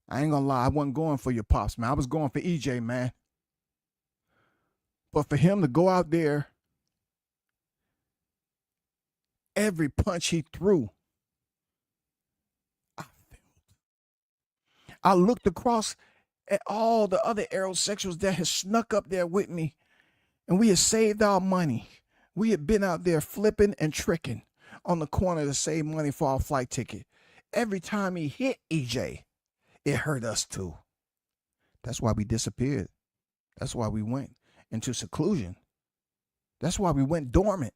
I ain't gonna lie, I wasn't going for your pops, man. I was going for EJ, man. But for him to go out there, every punch he threw, I felt. I looked across at all the other aerosexuals that had snuck up there with me, and we had saved our money. We had been out there flipping and tricking on the corner to save money for our flight ticket. Every time he hit EJ, it hurt us too. That's why we disappeared. That's why we went into seclusion. That's why we went dormant.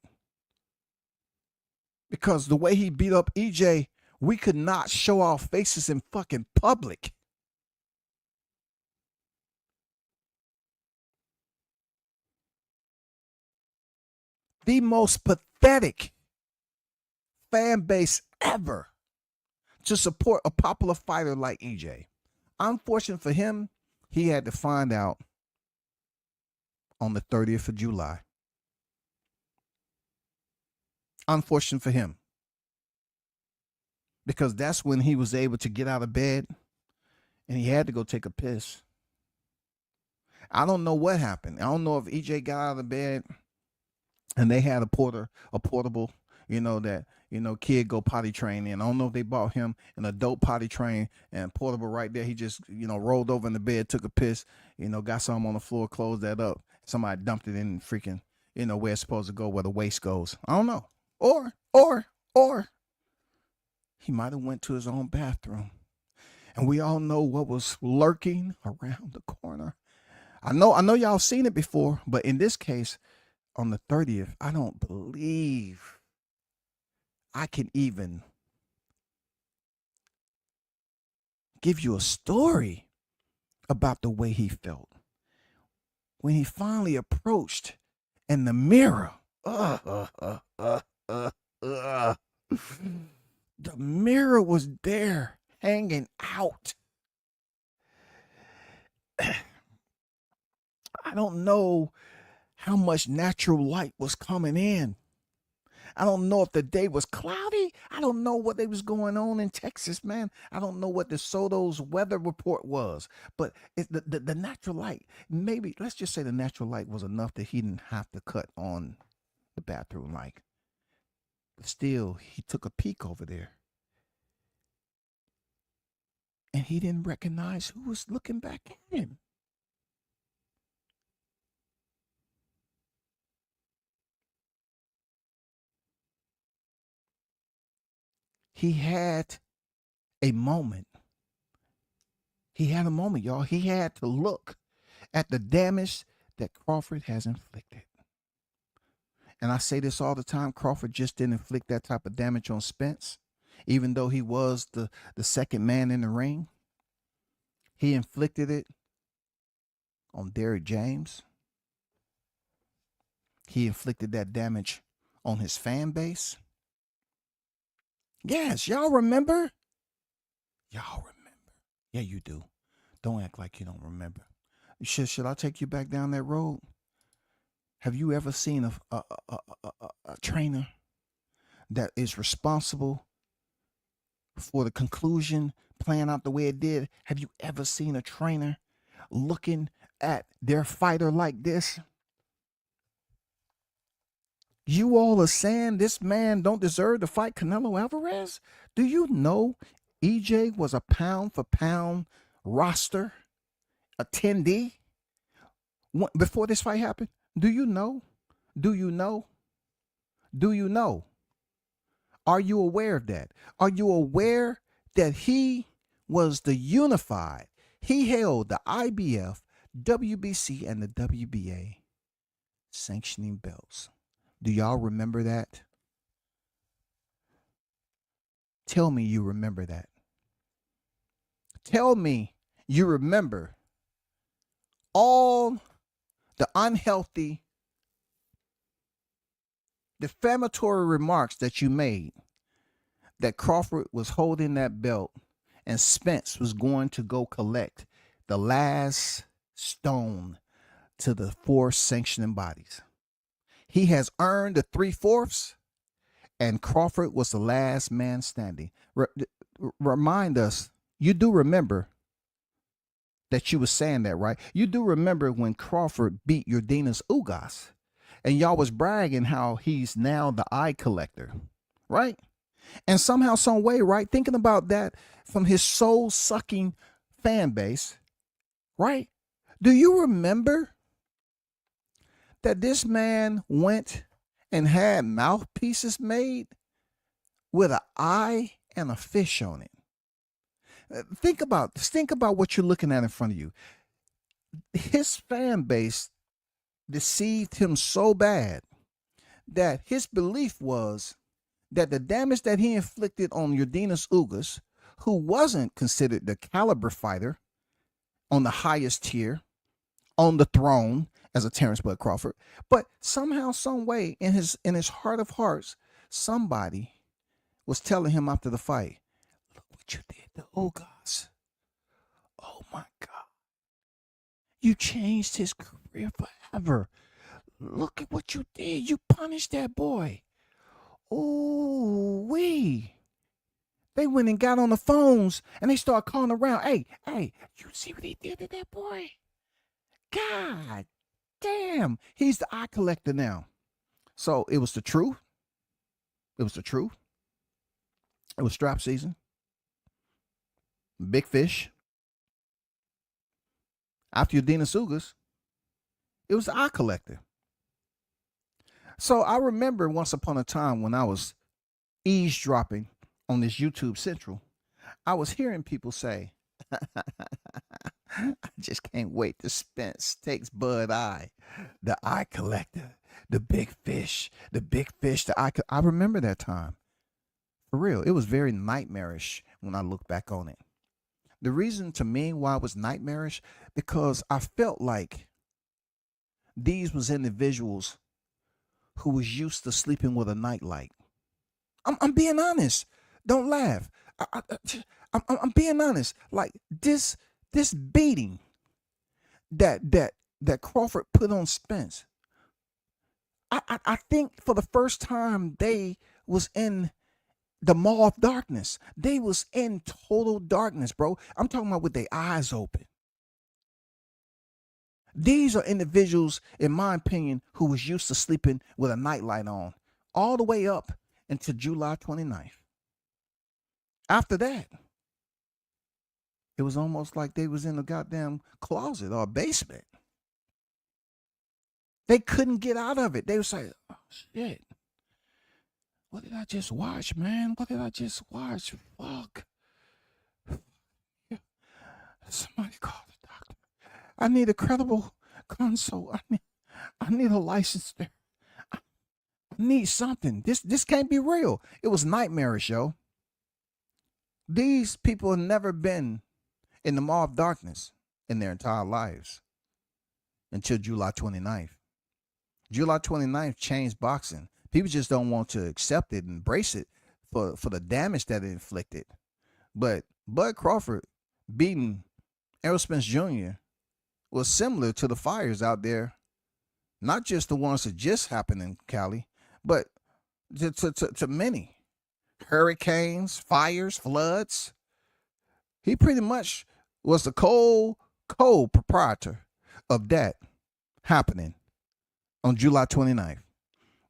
Because the way he beat up EJ, we could not show our faces in fucking public. The most pathetic fan base ever to support a popular fighter like EJ. Unfortunate for him, he had to find out on the 30th of July. Unfortunate for him. Because that's when he was able to get out of bed and he had to go take a piss. I don't know what happened. I don't know if EJ got out of bed and they had a portable, that kid go potty train in. I don't know if they bought him an adult potty train and portable right there. He just rolled over in the bed, took a piss, got some on the floor, closed that up. Somebody dumped it in freaking where it's supposed to go, where the waste goes. I don't know. Or he might have went to his own bathroom, and we all know what was lurking around the corner. I know y'all seen it before, but in this case, on the 30th, I don't believe I can even give you a story about the way he felt when he finally approached in the mirror. The mirror was there hanging out. I don't know how much natural light was coming in. I don't know if the day was cloudy. I don't know what was going on in Texas, man. I don't know what the Soto's weather report was, but the natural light, maybe let's just say the natural light was enough that he didn't have to cut on the bathroom light. But still, he took a peek over there, and he didn't recognize who was looking back at him. He had a moment. He had a moment, y'all. He had to look at the damage that Crawford has inflicted. And I say this all the time, Crawford just didn't inflict that type of damage on Spence, even though he was the second man in the ring. He inflicted it on Derrick James. He inflicted that damage on his fan base. Yes, y'all remember? Y'all remember. Yeah, you do. Don't act like you don't remember. Should I take you back down that road? Have you ever seen a trainer that is responsible for the conclusion playing out the way it did? Have you ever seen a trainer looking at their fighter like this? You all are saying this man don't deserve to fight Canelo Alvarez? Do you know EJ was a pound for pound roster attendee before this fight happened? Do you know? Do you know? Do you know? Are you aware of that? Are you aware that he was the unified? He held the IBF, WBC, and the WBA sanctioning belts. Do y'all remember that? Tell me you remember that. Tell me you remember all the unhealthy, defamatory remarks that you made, that Crawford was holding that belt and Spence was going to go collect the last stone to the 4 sanctioning bodies. He has earned the 3/4, and Crawford was the last man standing. Remind us, you do remember that you was saying that, right? You do remember when Crawford beat Yordenis Ugas, and y'all was bragging how he's now the eye collector, right? And somehow, some way, right? Thinking about that from his soul-sucking fan base, right? Do you remember that this man went and had mouthpieces made with an eye and a fish on it? Think about what you're looking at in front of you. His fan base deceived him so bad that his belief was that the damage that he inflicted on Yordenis Ugas, who wasn't considered the caliber fighter on the highest tier, on the throne as a Terrence Bud Crawford, but somehow, some way, in his heart of hearts, somebody was telling him after the fight, "Look what you did to Ugas. Oh my God, you changed his career forever. Look at what you did. You punished that boy. Ooh wee." They went and got on the phones and they started calling around. Hey, you see what he did to that boy? God damn, he's the eye collector now. So it was the truth. It was the truth. It was strap season. Big fish. After Udina Sugas, it was the eye collector. So I remember once upon a time when I was eavesdropping on this YouTube Central, I was hearing people say, I just can't wait to Spence takes Bud Eye, the eye collector, the big fish, the eye. I remember that time. For real, it was very nightmarish when I look back on it. The reason to me why it was nightmarish, because I felt like these was individuals who was used to sleeping with a nightlight. I'm being honest. Don't laugh. I'm being honest. Like this beating that Crawford put on Spence. I think for the first time they was in the maw of darkness. They was in total darkness, bro. I'm talking about with their eyes open. These are individuals, in my opinion, who was used to sleeping with a nightlight on all the way up until July 29th. After that, it was almost like they was in a goddamn closet or a basement. They couldn't get out of it. They was like, oh, shit. What did I just watch, man? What did I just watch? Fuck. Somebody call the doctor. I need a credible consult. I need a license there. I need something. This can't be real. It was nightmarish, yo. These people have never been in the maw of darkness in their entire lives until July 29th. July 29th changed boxing. People just don't want to accept it and embrace it for the damage that it inflicted. But Bud Crawford beating Errol Spence Jr. was similar to the fires out there, not just the ones that just happened in Cali, but to many. Hurricanes, fires, floods. He pretty much was the co-proprietor of that happening on July 29th.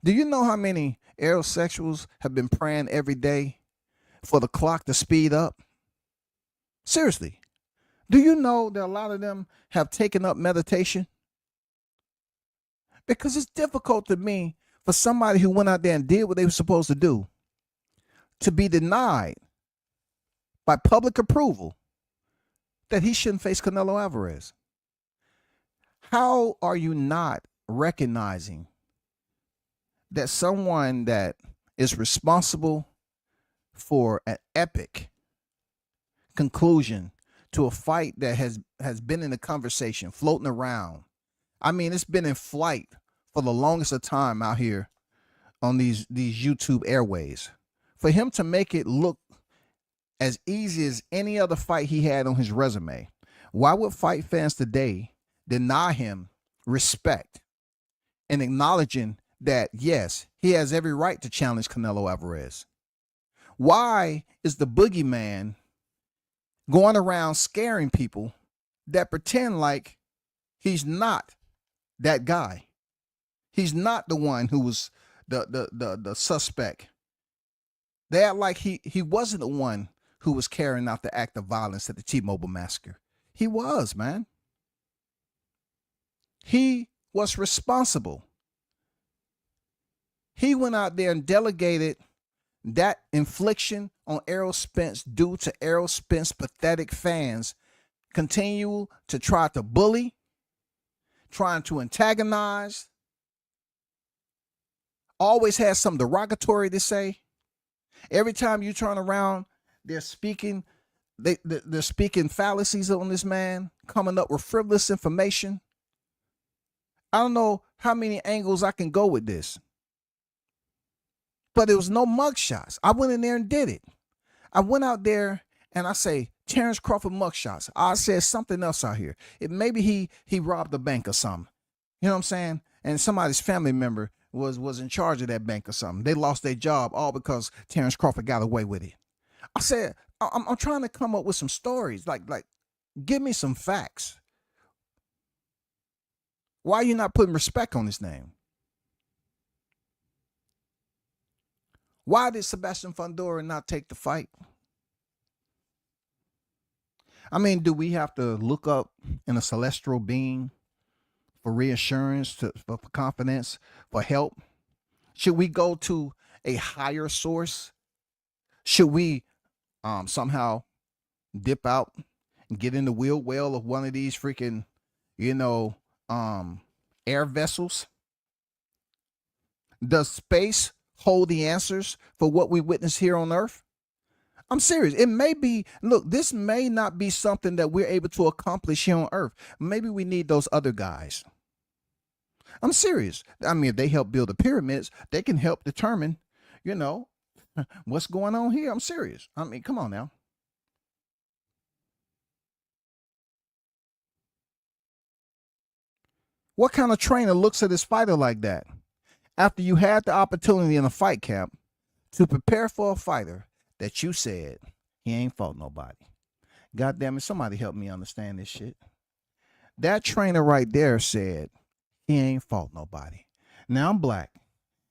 Do you know how many aerosexuals have been praying every day for the clock to speed up? Seriously. Do you know that a lot of them have taken up meditation? Because it's difficult to me for somebody who went out there and did what they were supposed to do to be denied by public approval that he shouldn't face Canelo Alvarez. How are you not recognizing that someone that is responsible for an epic conclusion to a fight that has been in the conversation, floating around? I mean, it's been in flight for the longest of time out here on these YouTube airways. For him to make it look as easy as any other fight he had on his resume, why would fight fans today deny him respect and acknowledging that, yes, he has every right to challenge Canelo Alvarez? Why is the boogeyman going around scaring people that pretend like he's not that guy? He's not the one who was the suspect. They act like he wasn't the one who was carrying out the act of violence at the T-Mobile massacre. He was, man. He was responsible. He went out there and delegated that infliction on Errol Spence due to Errol Spence pathetic fans continue to try to bully, trying to antagonize, always has some derogatory to say. Every time you turn around, they're speaking fallacies on this man, coming up with frivolous information. I don't know how many angles I can go with this. But there was no mugshots. I went in there and did it. I went out there and I say, Terrence Crawford mugshots. I said something else out here. Maybe he robbed a bank or something. You know what I'm saying? And somebody's family member was in charge of that bank or something. They lost their job all because Terrence Crawford got away with it. I said, I'm trying to come up with some stories. Like, give me some facts. Why are you not putting respect on his name? Why did Sebastian Fundora not take the fight? I mean, do we have to look up in a celestial being for reassurance, for confidence, for help? Should we go to a higher source? Should we somehow dip out and get in the wheel well of one of these freaking, air vessels? Does space hold the answers for what we witness here on Earth? I'm serious. It may be, look, this may not be something that we're able to accomplish here on Earth. Maybe we need those other guys. I'm serious. I mean, if they help build the pyramids, they can help determine, what's going on here. I'm serious. I mean, come on now. What kind of trainer looks at his fighter like that? After you had the opportunity in a fight camp to prepare for a fighter that you said he ain't fought nobody. God damn it, somebody help me understand this shit. That trainer right there said he ain't fought nobody. Now I'm black.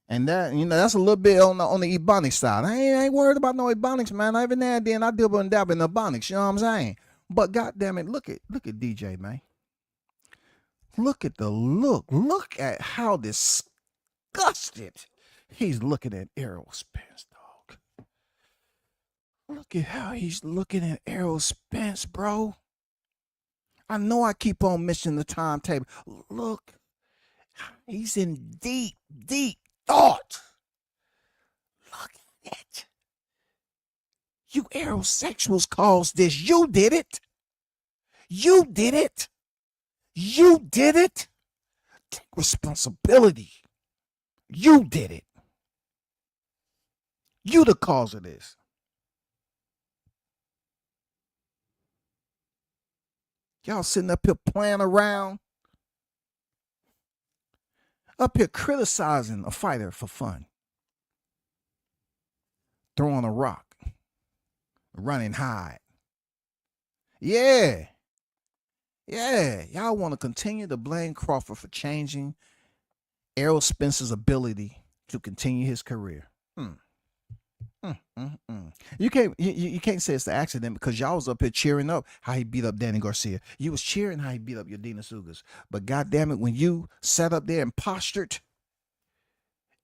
And that, that's a little bit on the Ebonics side. I ain't worried about no Ebonics, man. Every now and then I dibble and dabble in Ebonics, you know what I'm saying? But God damn it, look at DJ, man. Look at the look. Look at how disgusted he's looking at Errol Spence, dog. Look at how he's looking at Errol Spence, bro. I know I keep on missing the timetable. Look, he's in deep, deep thought. Look at it. You aerosexuals caused this. You did it. You did it. You did it. Take responsibility. You did it. You the cause of this. Y'all sitting up here playing around. Up here criticizing a fighter for fun. Throwing a rock. Running high. Yeah. Yeah. Y'all want to continue to blame Crawford for changing Errol Spence's ability to continue his career. You can't say it's the accident because y'all was up here cheering up how he beat up Danny Garcia. You was cheering how he beat up Yadina Sugas. But goddamn it, when you sat up there and postured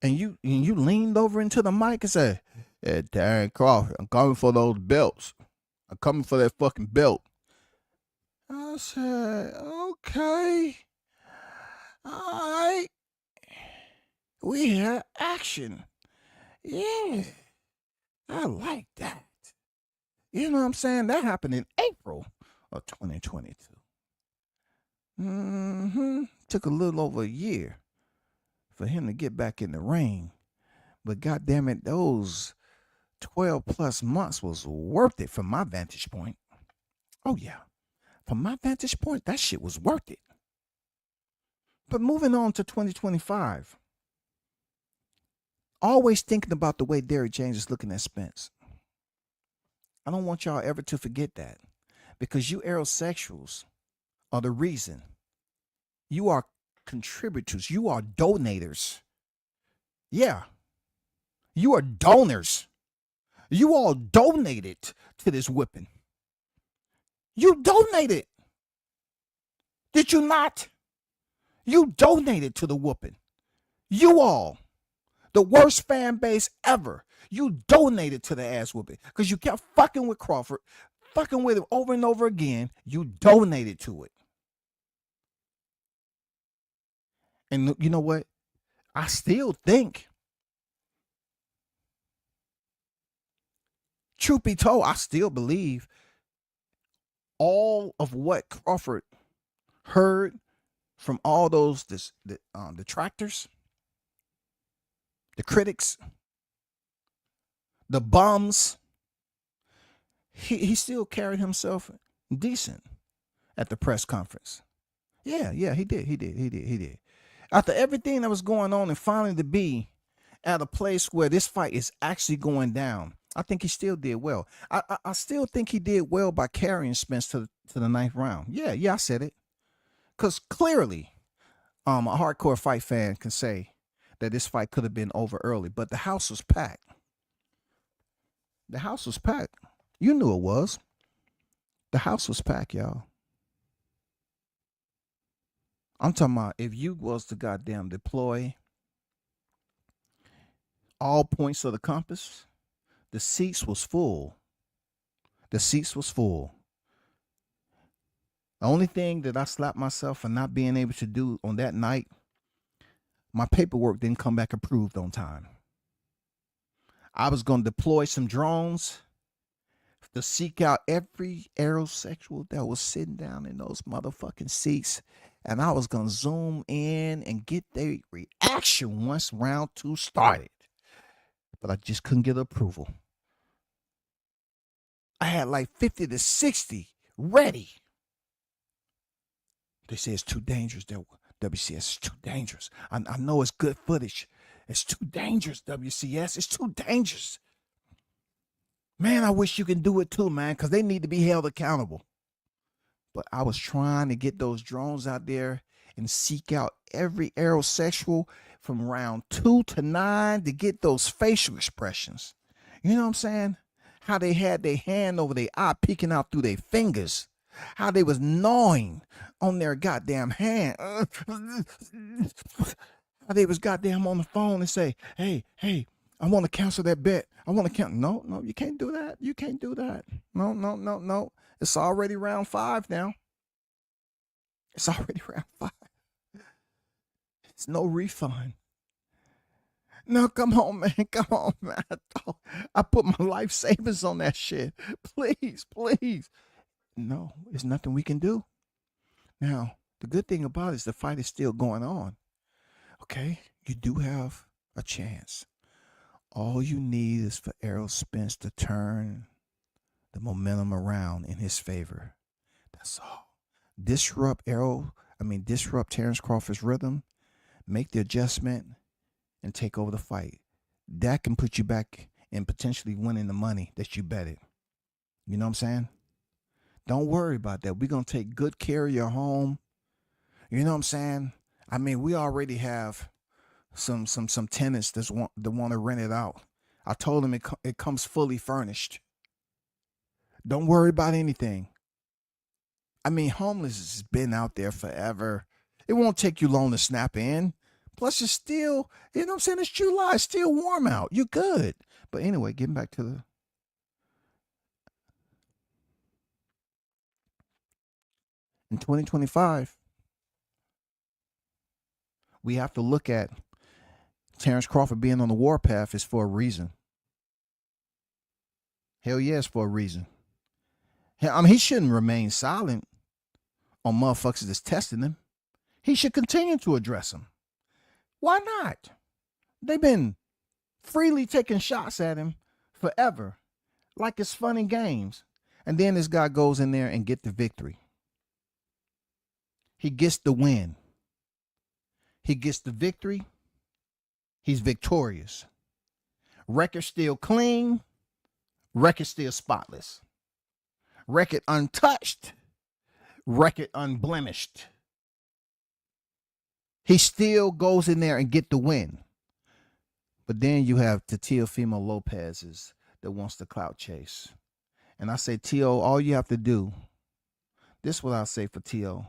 and you leaned over into the mic and said, "Hey, Darren Crawford, I'm coming for those belts. I'm coming for that fucking belt." I said, okay. All right. We had action. Yeah. I like that. You know what I'm saying? That happened in April of 2022. Took a little over a year for him to get back in the ring. But goddamn it, those 12 plus months was worth it from my vantage point. Oh yeah. From my vantage point, that shit was worth it. But moving on to 2025. Always thinking about the way Derrick James is looking at Spence. I don't want y'all ever to forget that. Because you aerosexuals are the reason. You are contributors. You are donators. Yeah. You are donors. You all donated to this whipping. You donated. Did you not? You donated to the whooping. You all. The worst fan base ever. You donated to the ass whooping because you kept fucking with Crawford, fucking with him over and over again. You donated to it. And you know what? I still think, truth be told, I still believe all of what Crawford heard from all those detractors, the critics, the bums, he still carried himself decent at the press conference. Yeah, he did. After everything that was going on and finally to be at a place where this fight is actually going down, I think he still did well. I still think he did well by carrying Spence to the ninth round. Yeah, I said it. Because clearly, a hardcore fight fan can say that this fight could have been over early, but the house was packed. The house was packed. You knew it was. The house was packed, y'all. I'm talking about if you was to goddamn deploy all points of the compass, the seats was full. The seats was full. The only thing that I slapped myself for not being able to do on that night, my paperwork didn't come back approved on time. I was going to deploy some drones to seek out every aerosexual that was sitting down in those motherfucking seats. And I was going to zoom in and get their reaction once round 2 started. But I just couldn't get approval. I had like 50 to 60 ready. They say it's too dangerous. WCS is too dangerous. I know it's good footage. It's too dangerous, WCS. It's too dangerous. Man, I wish you can do it too, man, because they need to be held accountable. But I was trying to get those drones out there and seek out every aerosexual from round 2 to 9 to get those facial expressions. You know what I'm saying? How they had their hand over their eye peeking out through their fingers. How they was gnawing on their goddamn hand. How they was goddamn on the phone and say, hey, I want to cancel that bet. I want to cancel. No, you can't do that. You can't do that. No. It's already round 5 now. It's already round 5. It's no refund. No, come on, man. Come on, man. I put my life savings on that shit. Please. No, there's nothing we can do. Now, the good thing about it is the fight is still going on. Okay? You do have a chance. All you need is for Errol Spence to turn the momentum around in his favor. That's all. Disrupt Terrence Crawford's rhythm, make the adjustment, and take over the fight. That can put you back in potentially winning the money that you betted. You know what I'm saying? Don't worry about that. We're going to take good care of your home. You know what I'm saying? I mean, we already have some tenants that want to rent it out. I told them it comes fully furnished. Don't worry about anything. I mean, homeless has been out there forever. It won't take you long to snap in. Plus, it's still, you know what I'm saying? It's July. It's still warm out. You're good. But anyway, getting back to the... In 2025, we have to look at Terrence Crawford being on the warpath is for a reason. Hell yeah, it's for a reason. I mean, he shouldn't remain silent on motherfuckers that's testing him. He should continue to address them. Why not? They've been freely taking shots at him forever, like it's fun and games. And then this guy goes in there and get the victory. He gets the win. He gets the victory. He's victorious. Record still clean. Record still spotless. Record untouched. Record unblemished. He still goes in there and get the win. But then you have Teofimo Lopez's that wants the clout chase. And I say, Teo, all you have to do, this is what I'll say for Teo.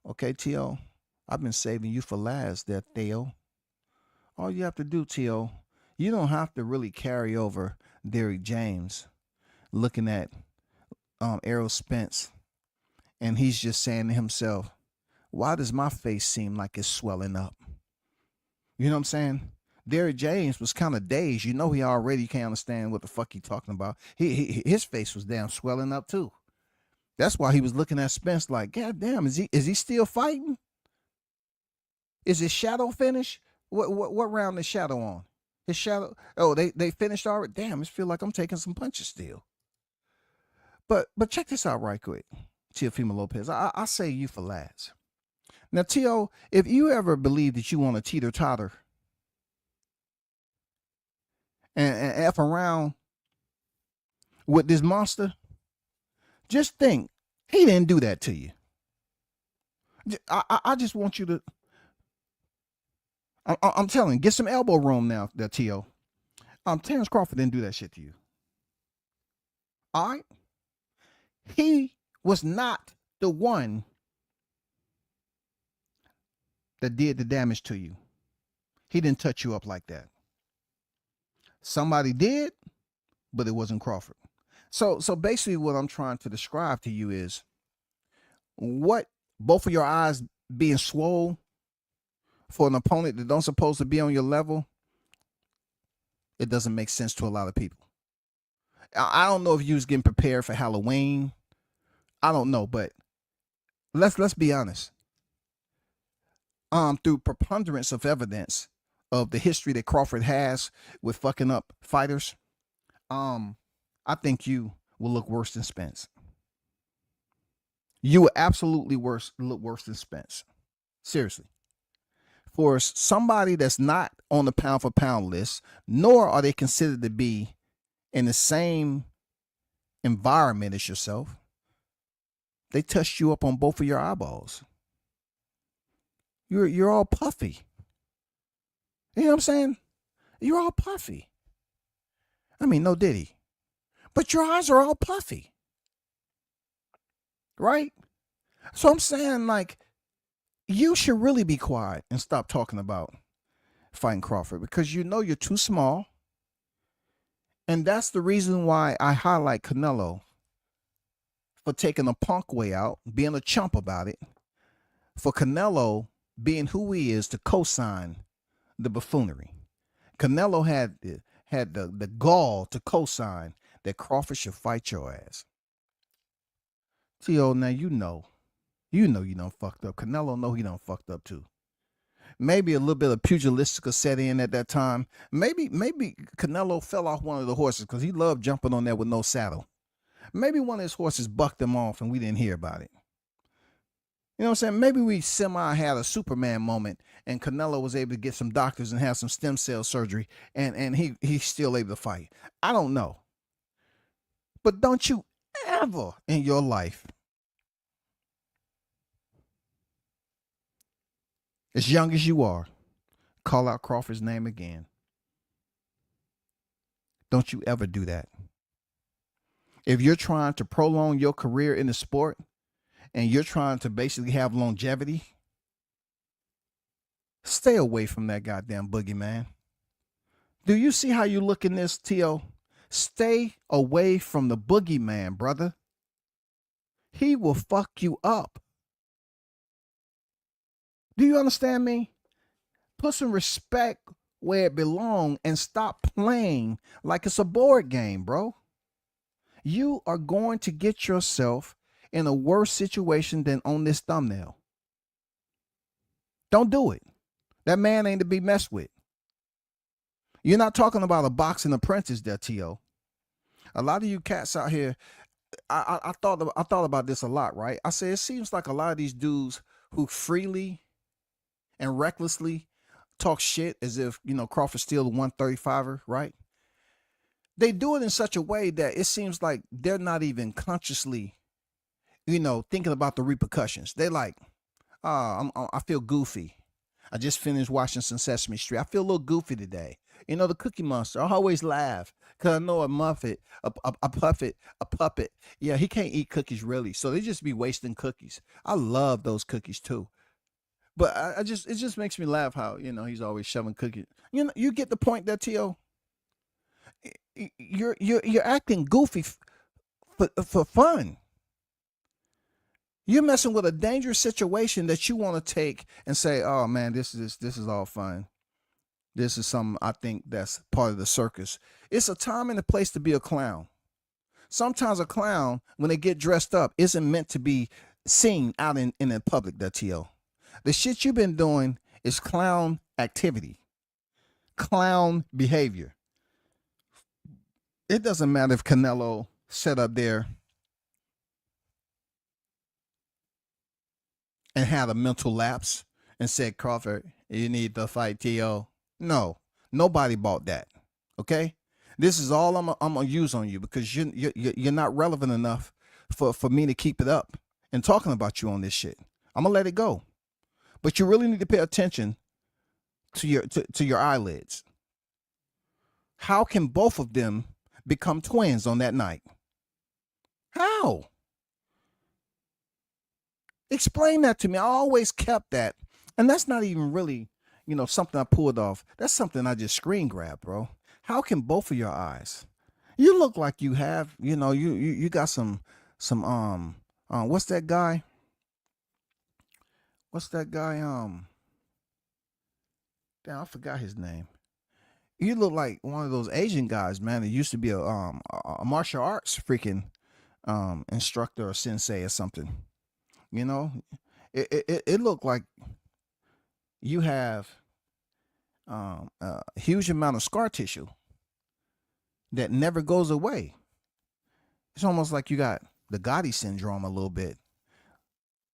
Okay, Teo, I've been saving you for last there, Theo. All you have to do, Teo, you don't have to really carry over Derrick James looking at Errol Spence, and he's just saying to himself, why does my face seem like it's swelling up? You know what I'm saying? Derrick James was kind of dazed. You know he already can't understand what the fuck he talking about. His face was damn swelling up too. That's why he was looking at Spence like, God damn, is he still fighting? Is his shadow finished? What round is Shadow on? His shadow. Oh, they finished already. Damn, it feel like I'm taking some punches still. But check this out right quick, Teofimo Lopez. I say you for last. Now, Teo, if you ever believe that you want to teeter-totter and F around with this monster, just think, he didn't do that to you. I just want you to, I'm telling you, get some elbow room now, Teo. Terrence Crawford didn't do that shit to you. All right? He was not the one that did the damage to you. He didn't touch you up like that. Somebody did, but it wasn't Crawford. So basically what I'm trying to describe to you is what both of your eyes being swole for an opponent that don't supposed to be on your level, it doesn't make sense to a lot of people. I don't know if you was getting prepared for Halloween. I don't know, but let's be honest. Through preponderance of evidence of the history that Crawford has with fucking up fighters, I think you will look worse than Spence. You will absolutely look worse than Spence. Seriously. For somebody that's not on the pound for pound list, nor are they considered to be in the same environment as yourself, they touched you up on both of your eyeballs. You're all puffy. You know what I'm saying? You're all puffy. I mean, no diddy. But your eyes are all puffy. Right? So I'm saying, like, you should really be quiet and stop talking about fighting Crawford because you know you're too small. And that's the reason why I highlight Canelo for taking a punk way out, being a chump about it. For Canelo being who he is to co-sign the buffoonery. Canelo had the gall to co-sign that Crawford should fight your ass. T.O., now you know you done fucked up. Canelo know he done fucked up too. Maybe a little bit of pugilistica set in at that time. Maybe Canelo fell off one of the horses because he loved jumping on there with no saddle. Maybe one of his horses bucked him off and we didn't hear about it. You know what I'm saying? Maybe we semi had a Superman moment and Canelo was able to get some doctors and have some stem cell surgery and he's still able to fight. I don't know. But don't you ever in your life, as young as you are, call out Crawford's name again. Don't you ever do that. If you're trying to prolong your career in the sport and you're trying to basically have longevity, stay away from that goddamn boogeyman. Do you see how you look in this, T.O.? Stay away from the boogeyman, brother. He will fuck you up. Do you understand me? Put some respect where it belongs and stop playing like it's a board game, bro. You are going to get yourself in a worse situation than on this thumbnail. Don't do it. That man ain't to be messed with. You're not talking about a boxing apprentice there, T.O. A lot of you cats out here, I thought about this a lot, right? I say it seems like a lot of these dudes who freely and recklessly talk shit as if, Crawford's still the 135er, right? They do it in such a way that it seems like they're not even consciously, thinking about the repercussions. They like, I feel goofy. I just finished watching some Sesame Street. I feel a little goofy today. The Cookie Monster. I always laugh because I know a puppet. Yeah, he can't eat cookies really, so they just be wasting cookies. I love those cookies too. But it just makes me laugh how, he's always shoving cookies. You get the point there, T.O. You're acting goofy for fun. You're messing with a dangerous situation that you want to take and say, oh man, this is all fun. This is something I think that's part of the circus. It's a time and a place to be a clown. Sometimes a clown, when they get dressed up, isn't meant to be seen out in the public, that T.O. The shit you've been doing is clown activity, clown behavior. It doesn't matter if Canelo sat up there and had a mental lapse and said, Crawford, you need to fight T.O. No, nobody bought that. Okay, this is all I'm gonna use on you because you're not relevant enough for me to keep it up and talking about you on this shit. I'm gonna let it go, but you really need to pay attention to your eyelids. How can both of them become twins on that night? How? Explain that to me. I always kept that. And that's not even really, something I pulled off. That's something I just screen grabbed, bro. How can both of your eyes? You look like you have, you got some what's that guy? What's that guy? Damn, I forgot his name. You look like one of those Asian guys, man. That used to be a martial arts freaking instructor or sensei or something. It looked like you have a huge amount of scar tissue that never goes away. It's almost like you got the Gotti syndrome a little bit.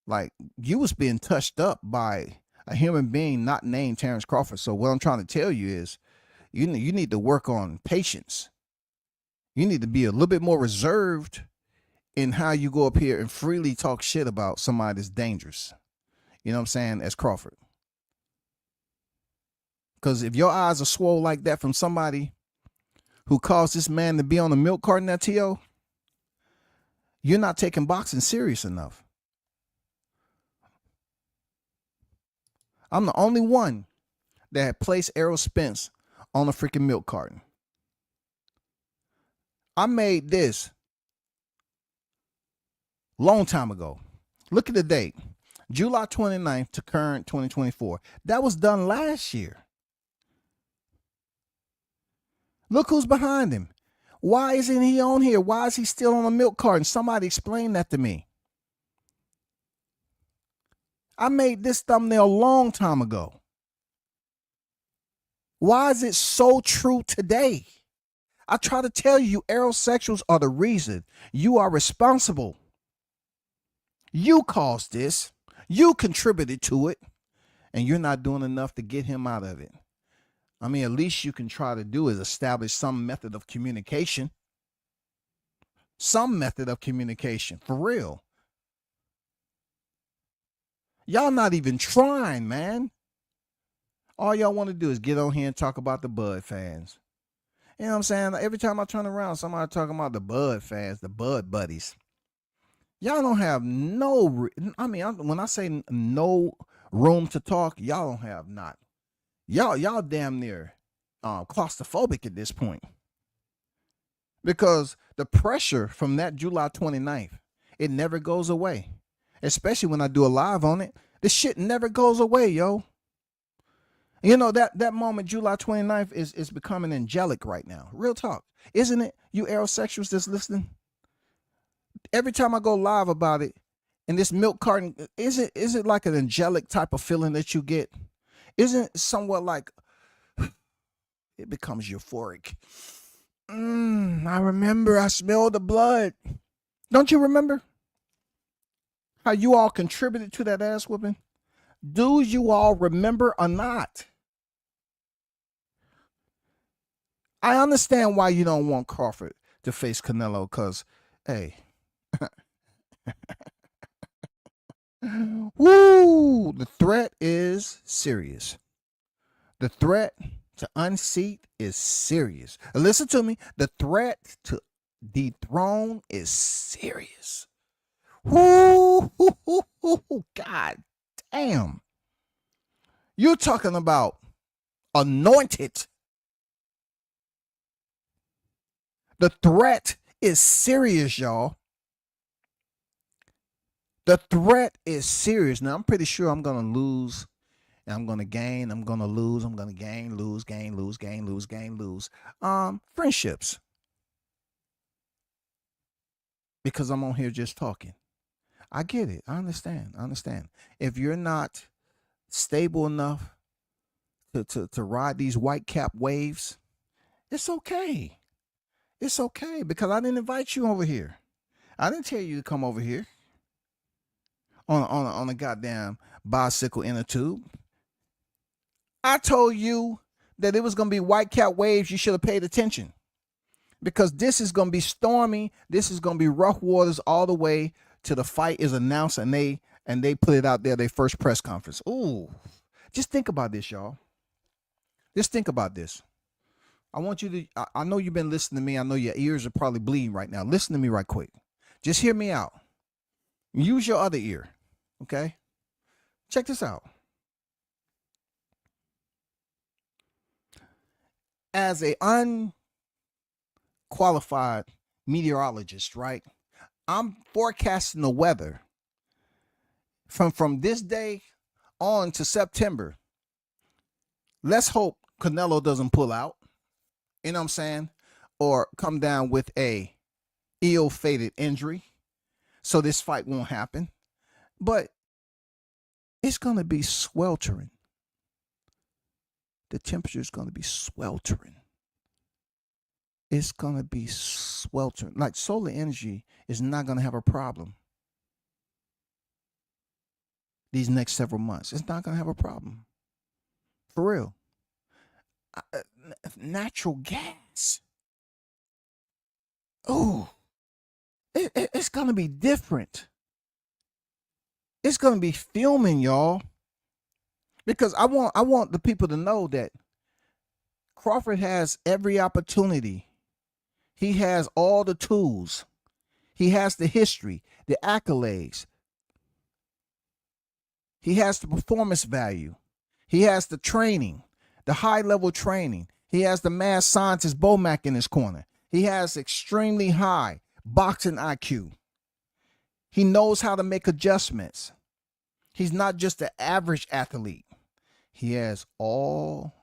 Like you was being touched up by a human being not named Terrence Crawford. So what I'm trying to tell you is you need to work on patience. You need to be a little bit more reserved in how you go up here and freely talk shit about somebody that's dangerous. You know what I'm saying? As Crawford. Because if your eyes are swole like that from somebody who caused this man to be on the milk carton at T.O., you're not taking boxing serious enough. I'm the only one that had placed Errol Spence on a freaking milk carton. I made this long time ago. Look at the date. July 29th to current 2024. That was done last year. Look who's behind him. Why isn't he on here? Why is he still on a milk carton? Somebody explain that to me. I made this thumbnail a long time ago. Why is it so true today? I try to tell you, aerosexuals are the reason. You are responsible. You caused this. You contributed to it. And you're not doing enough to get him out of it. I mean, at least you can try to do is establish some method of communication. Some method of communication, for real. Y'all not even trying, man. All y'all want to do is get on here and talk about the Bud fans. You know what I'm saying? Every time I turn around, somebody talking about the Bud fans, the Bud buddies. Y'all don't have no, when I say no room to talk, y'all don't have not. Y'all damn near claustrophobic at this point. Because the pressure from that July 29th, it never goes away. Especially when I do a live on it. This shit never goes away, yo. You know, that moment, July 29th, is becoming angelic right now. Real talk. Isn't it? You aerosexuals that's listening? Every time I go live about it, and this milk carton, is it like an angelic type of feeling that you get? Isn't it somewhat like, it becomes euphoric. I remember I smelled the blood. Don't you remember how you all contributed to that ass whooping? Do you all remember or not? I understand why you don't want Crawford to face Canelo, because, hey, woo, the threat is serious. The threat to unseat is serious. Listen to me. The threat to dethrone is serious. Woo, God damn. You're talking about anointed. The threat is serious, y'all. The threat is serious. Now, I'm pretty sure I'm going to lose and I'm going to gain. I'm going to lose. I'm going to gain, lose, gain, lose, gain, lose, gain, lose. Friendships. Because I'm on here just talking. I get it. I understand. If you're not stable enough to ride these white cap waves, it's okay. It's okay, because I didn't invite you over here. I didn't tell you to come over here on a goddamn bicycle inner tube. I told you that it was going to be white cap waves. You should have paid attention, because this is going to be stormy. This is going to be rough waters all the way till the fight is announced and they put it out there, their first press conference. Ooh, just think about this, y'all. Just think about this. I want you to, I know you've been listening to me. I know your ears are probably bleeding right now. Listen to me right quick. Just hear me out. Use your other ear, okay? Check this out. As a unqualified meteorologist, right? I'm forecasting the weather from this day on to September. Let's hope Canelo doesn't pull out, you know what I'm saying? Or come down with a ill-fated injury, so this fight won't happen. But it's going to be sweltering. The temperature is going to be sweltering. It's going to be sweltering. Like solar energy is not going to have a problem these next several months. It's not going to have a problem. For real. Natural gas. Oh, it's going to be different. It's going to be filming, y'all. Because I want the people to know that Crawford has every opportunity. He has all the tools. He has the history, the accolades. He has the performance value. He has the training, the high-level training. He has the mad scientist Bomac in his corner. He has extremely high boxing IQ. He knows how to make adjustments. He's not just an average athlete. He has all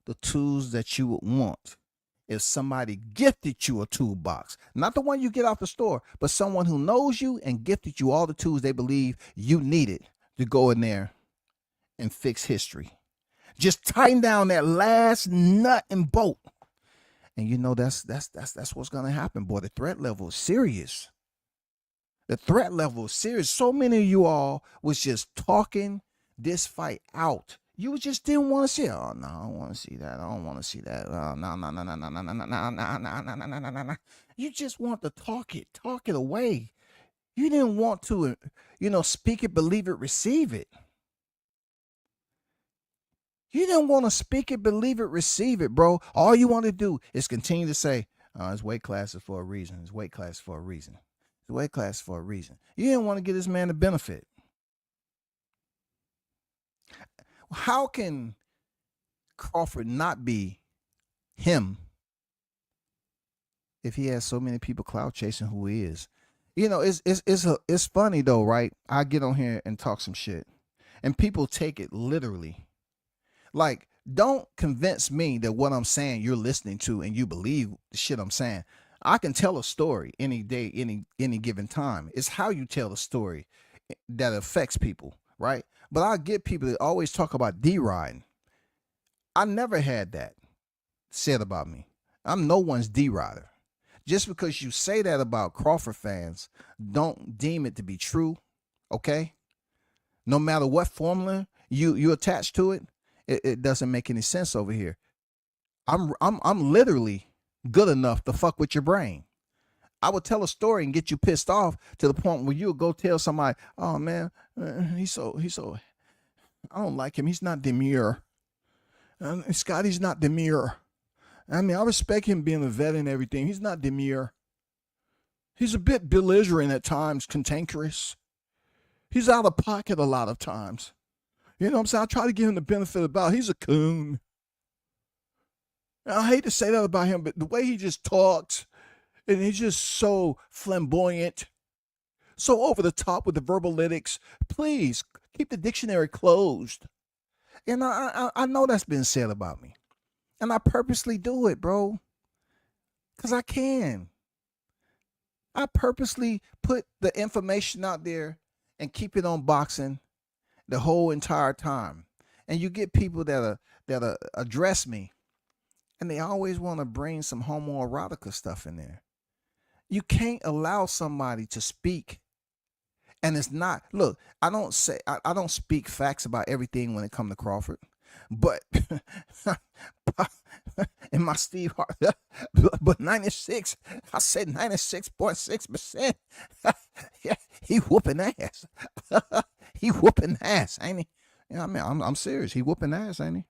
the tools that you would want if somebody gifted you a toolbox. Not the one you get off the store, but someone who knows you and gifted you all the tools they believe you needed to go in there and fix history. Just tighten down that last nut and bolt. And you know that's what's gonna happen, boy. The threat level is serious. The threat level is serious. So many of you all was just talking this fight out. You just didn't want to see it. Oh no, I don't want to see that. I don't want to see that. Oh, no. You just want to talk it away. You didn't want to, speak it, believe it, receive it. You didn't want to speak it, believe it, receive it, bro. All you want to do is continue to say, it's weight classes for a reason. It's weight class for a reason. It's weight class for a reason. You didn't want to give this man the benefit. How can Crawford not be him if he has so many people clout chasing who he is? It's funny though, right? I get on here and talk some shit, and people take it literally. Like, don't convince me that what I'm saying you're listening to and you believe the shit I'm saying. I can tell a story any day, any given time. It's how you tell the story that affects people, right? But I get people that always talk about D-riding. I never had that said about me. I'm no one's D-rider. Just because you say that about Crawford fans, don't deem it to be true, okay? No matter what formula you attach to it, it doesn't make any sense over here. I'm literally good enough to fuck with your brain. I would tell a story and get you pissed off to the point where you'll go tell somebody, oh man, he's so, I don't like him. He's not demure. Scotty's not demure. I mean, I respect him being a vet and everything. He's not demure. He's a bit belligerent at times, cantankerous. He's out of pocket a lot of times. You know what I'm saying? I try to give him the benefit of the doubt. He's a coon. I hate to say that about him, but the way he just talks, and he's just so flamboyant, so over the top with the verbalytics. Please keep the dictionary closed. And I know that's been said about me. And I purposely do it, bro. Because I can. I purposely put the information out there and keep it on boxing the whole entire time. And you get people that address me, and they always want to bring some homoerotica stuff in there. You can't allow somebody to speak, and it's not. Look, I don't speak facts about everything when it comes to Crawford, but in my Steve Harvey, but 96, I said 96.6%. Yeah, he whooping ass. He whooping ass, ain't he? You know, I mean, I'm serious. He whooping ass, ain't he?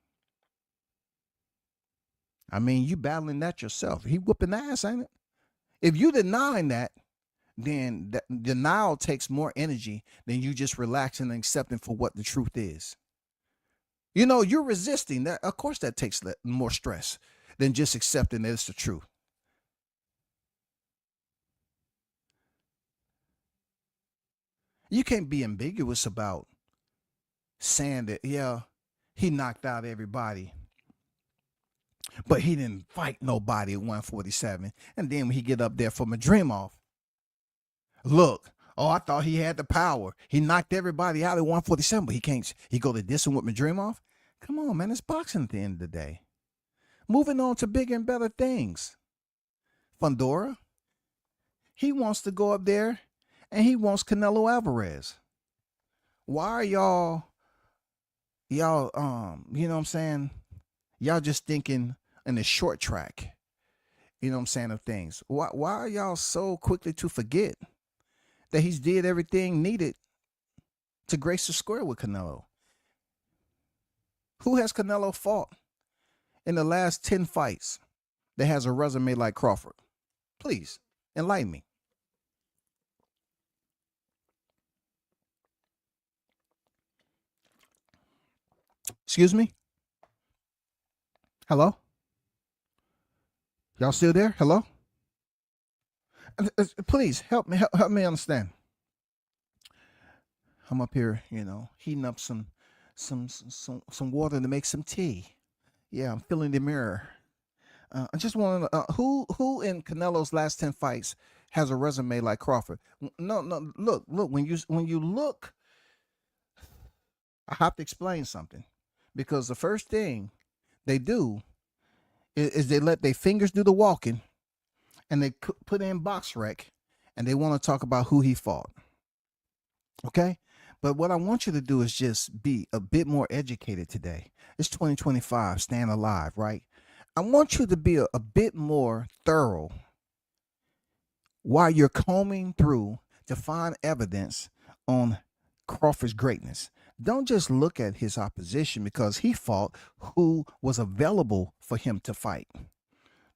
I mean, you battling that yourself. He whooping ass, ain't it? If you denying that, then denial takes more energy than you just relaxing and accepting for what the truth is. You know, you're resisting that. Of course, that takes more stress than just accepting that it's the truth. You can't be ambiguous about saying that, yeah, he knocked out everybody, but he didn't fight nobody at 147. And then when he get up there for Madrimov, look, oh, I thought he had the power. He knocked everybody out at 147, but he can't. He go to this one with Madrimov. Come on, man, it's boxing at the end of the day. Moving on to bigger and better things. Fundora, he wants to go up there and he wants Canelo Alvarez. Why are y'all, you know what I'm saying? Y'all just thinking in the short track, you know what I'm saying, of things. Why are y'all so quickly to forget that he's did everything needed to grace the square with Canelo? Who has Canelo fought in the last 10 fights that has a resume like Crawford? Please, enlighten me. Excuse me? Hello? Y'all still there? Hello? Please help me understand. I'm up here, you know, heating up some water to make some tea. Yeah, I'm filling the mirror. I just want to who in Canelo's last 10 fights has a resume like Crawford? No, look. When you look, I have to explain something, because the first thing they do is they let their fingers do the walking, and they put in box rec, and they want to talk about who he fought. Okay? But what I want you to do is just be a bit more educated today. It's 2025, staying alive, right? I want you to be a bit more thorough while you're combing through to find evidence on Crawford's greatness. Don't just look at his opposition, because he fought who was available for him to fight.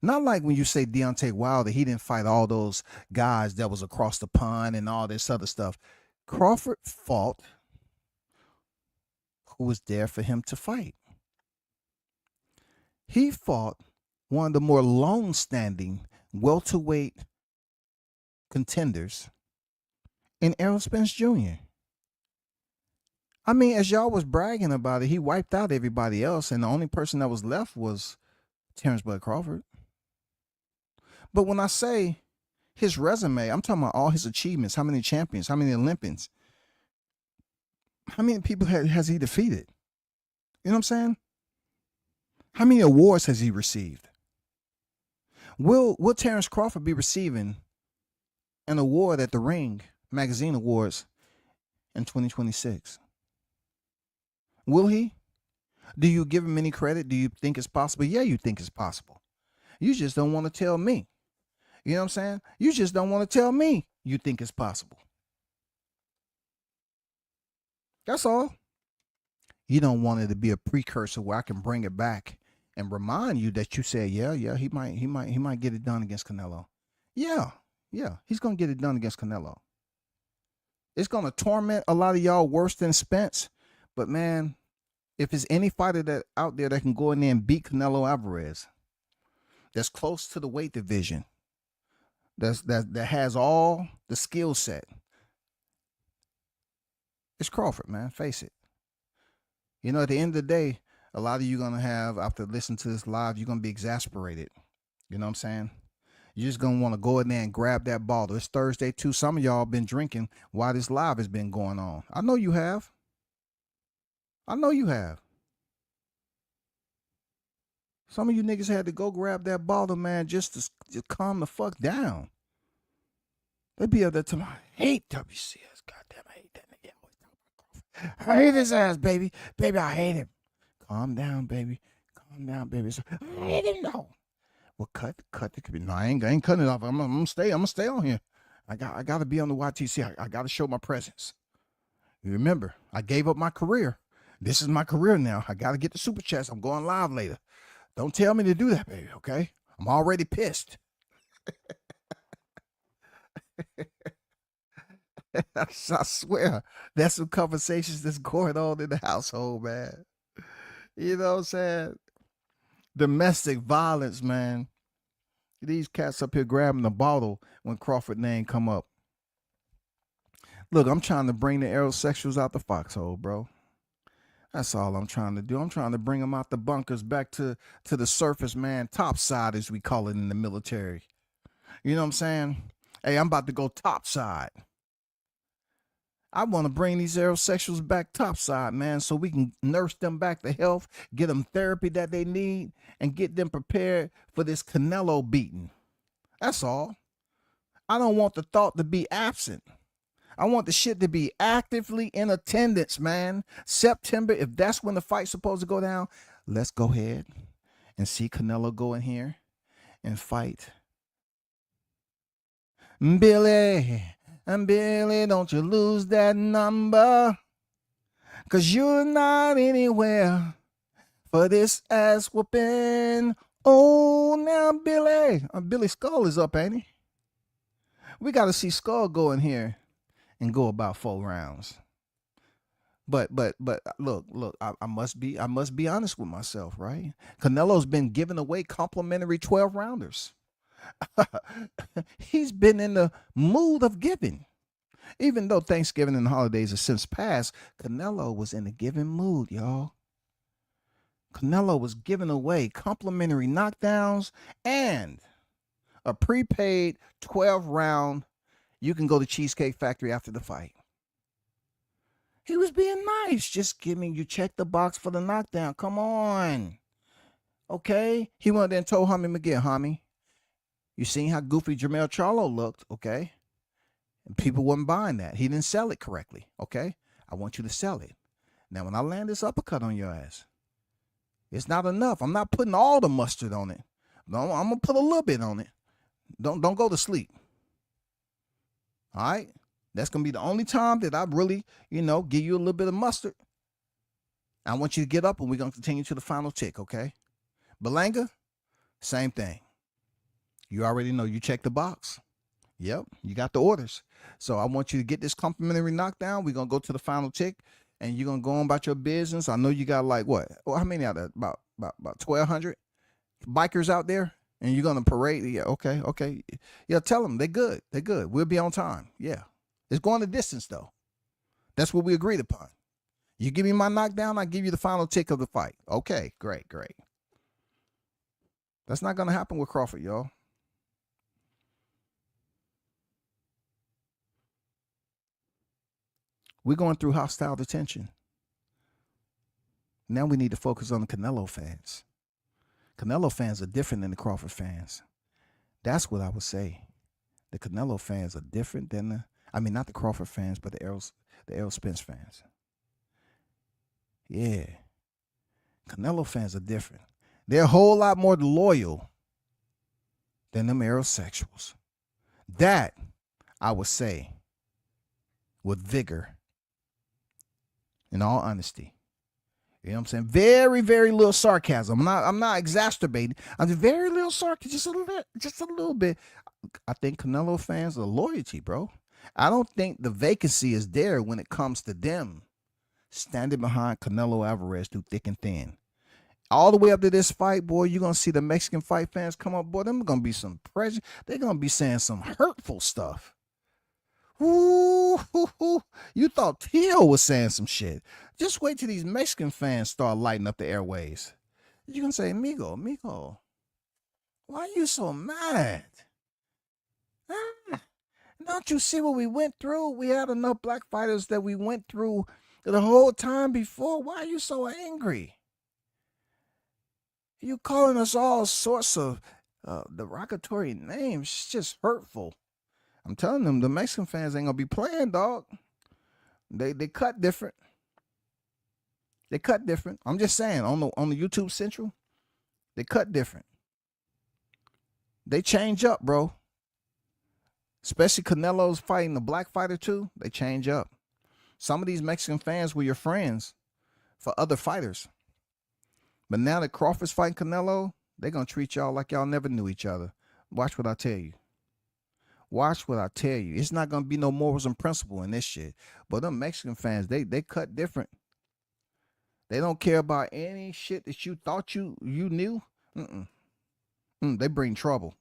Not like when you say Deontay Wilder, he didn't fight all those guys that was across the pond and all this other stuff. Crawford fought who was there for him to fight. He fought one of the more long-standing welterweight contenders in Errol Spence Jr. I mean, as y'all was bragging about it, he wiped out everybody else, and the only person that was left was Terrence Bud Crawford. But when I say his resume, I'm talking about all his achievements, how many champions, how many Olympians, how many people has he defeated? You know what I'm saying? How many awards has he received? Will Terrence Crawford be receiving an award at the Ring Magazine Awards in 2026? Will he? Do you give him any credit? Do you think it's possible? Yeah, you think it's possible. You just don't want to tell me. You know what I'm saying? You just don't want to tell me you think it's possible. That's all. You don't want it to be a precursor where I can bring it back and remind you that you said, yeah, he might get it done against Canelo. Yeah, he's gonna get it done against Canelo. It's gonna torment a lot of y'all worse than Spence. But man, if there's any fighter that out there that can go in there and beat Canelo Alvarez, that's close to the weight division, that has all the skill set, it's Crawford, man. Face it. You know, at the end of the day, a lot of you gonna have, after listening to this live, you're gonna be exasperated. You know what I'm saying? You're just gonna want to go in there and grab that bottle. It's Thursday too. Some of y'all been drinking while this live has been going on. I know you have. I know you have. Some of you niggas had to go grab that bottle, man, just to calm the fuck down. They be up there to I hate WCS. Goddamn, I hate that nigga. I hate his ass, baby. Baby, I hate him. Calm down, baby. Calm down, baby. I hate him, though. Well, cut the. No, I ain't cutting it off. I'm gonna stay on here. I gotta be on the YTC. I gotta show my presence. You remember, I gave up my career. This is my career now. I got to get the super chats. I'm going live later. Don't tell me to do that, baby, okay? I'm already pissed. I swear, that's some conversations that's going on in the household, man. You know what I'm saying? Domestic violence, man. These cats up here grabbing the bottle when Crawford name come up. Look, I'm trying to bring the aerosexuals out the foxhole, bro. That's all I'm trying to do. I'm trying to bring them out the bunkers back to the surface, man. Topside, as we call it in the military. You know what I'm saying? Hey, I'm about to go topside. I want to bring these aerosexuals back topside, man, so we can nurse them back to health, get them therapy that they need, and get them prepared for this Canelo beating. That's all. I don't want the thought to be absent. I want the shit to be actively in attendance, man. September, if that's when the fight's supposed to go down, let's go ahead and see Canelo go in here and fight. Billy, don't you lose that number, 'cause you're not anywhere for this ass whooping. Oh, now Billy Skull is up, ain't he? We got to see Skull go in here and go about 4 rounds. But look, I must be honest with myself, right? Canelo's been giving away complimentary 12 rounders. He's been in the mood of giving. Even though Thanksgiving and the holidays have since passed, Canelo was in a giving mood, y'all. Canelo was giving away complimentary knockdowns and a prepaid 12-round. You can go to Cheesecake Factory after the fight. He was being nice, just giving you check the box for the knockdown. Come on. Okay? He went there and told Homie McGill, Homie, you seen how goofy Jermell Charlo looked, okay? And people wasn't buying that. He didn't sell it correctly, okay? I want you to sell it. Now, when I land this uppercut on your ass, it's not enough. I'm not putting all the mustard on it. No, I'm going to put a little bit on it. Don't go to sleep. All right? That's going to be the only time that I really, give you a little bit of mustard. I want you to get up and we're going to continue to the final tick, okay? Belanga, same thing. You already know. You check the box. Yep, you got the orders. So I want you to get this complimentary knockdown. We're going to go to the final tick and you're going to go on about your business. I know you got like what? Well, how many out there? About 1,200 bikers out there? And you're going to parade. Yeah, okay. Yeah, tell them they're good. They're good. We'll be on time. Yeah. It's going the distance, though. That's what we agreed upon. You give me my knockdown, I give you the final tick of the fight. Okay, great. That's not going to happen with Crawford, y'all. We're going through hostile detention. Now we need to focus on the Canelo fans. Canelo fans are different than the Crawford fans. That's what I would say. The Canelo fans are different than not the Crawford fans, but the Errol Spence fans. Yeah. Canelo fans are different. They're a whole lot more loyal than them aerosexuals. That, I would say, with vigor, in all honesty. You know what I'm saying? Very, very little sarcasm. I'm not exacerbating. I'm just very little sarcasm, just a little bit. I think Canelo fans are loyalty, bro. I don't think the vacancy is there when it comes to them standing behind Canelo Alvarez through thick and thin. All the way up to this fight, boy, you're going to see the Mexican fight fans come up, boy, them going to be some pressure. They're going to be saying some hurtful stuff. Ooh, you thought Tio was saying some shit. Just wait till these Mexican fans start lighting up the airways. You can say, Migo, why are you so mad? Don't you see what we went through? We had enough black fighters that we went through the whole time before. Why are you so angry? You calling us all sorts of derogatory names. It's just hurtful. I'm telling them, the Mexican fans ain't gonna be playing, dog. They cut different. They cut different. I'm just saying, on the YouTube Central, they cut different. They change up, bro. Especially Canelo's fighting the black fighter too. They change up. Some of these Mexican fans were your friends for other fighters. But now that Crawford's fighting Canelo, they're gonna treat y'all like y'all never knew each other. Watch what I tell you. Watch what I tell you. It's not gonna be no morals and principle in this shit. But them Mexican fans, they cut different. They don't care about any shit that you thought you knew. They bring trouble.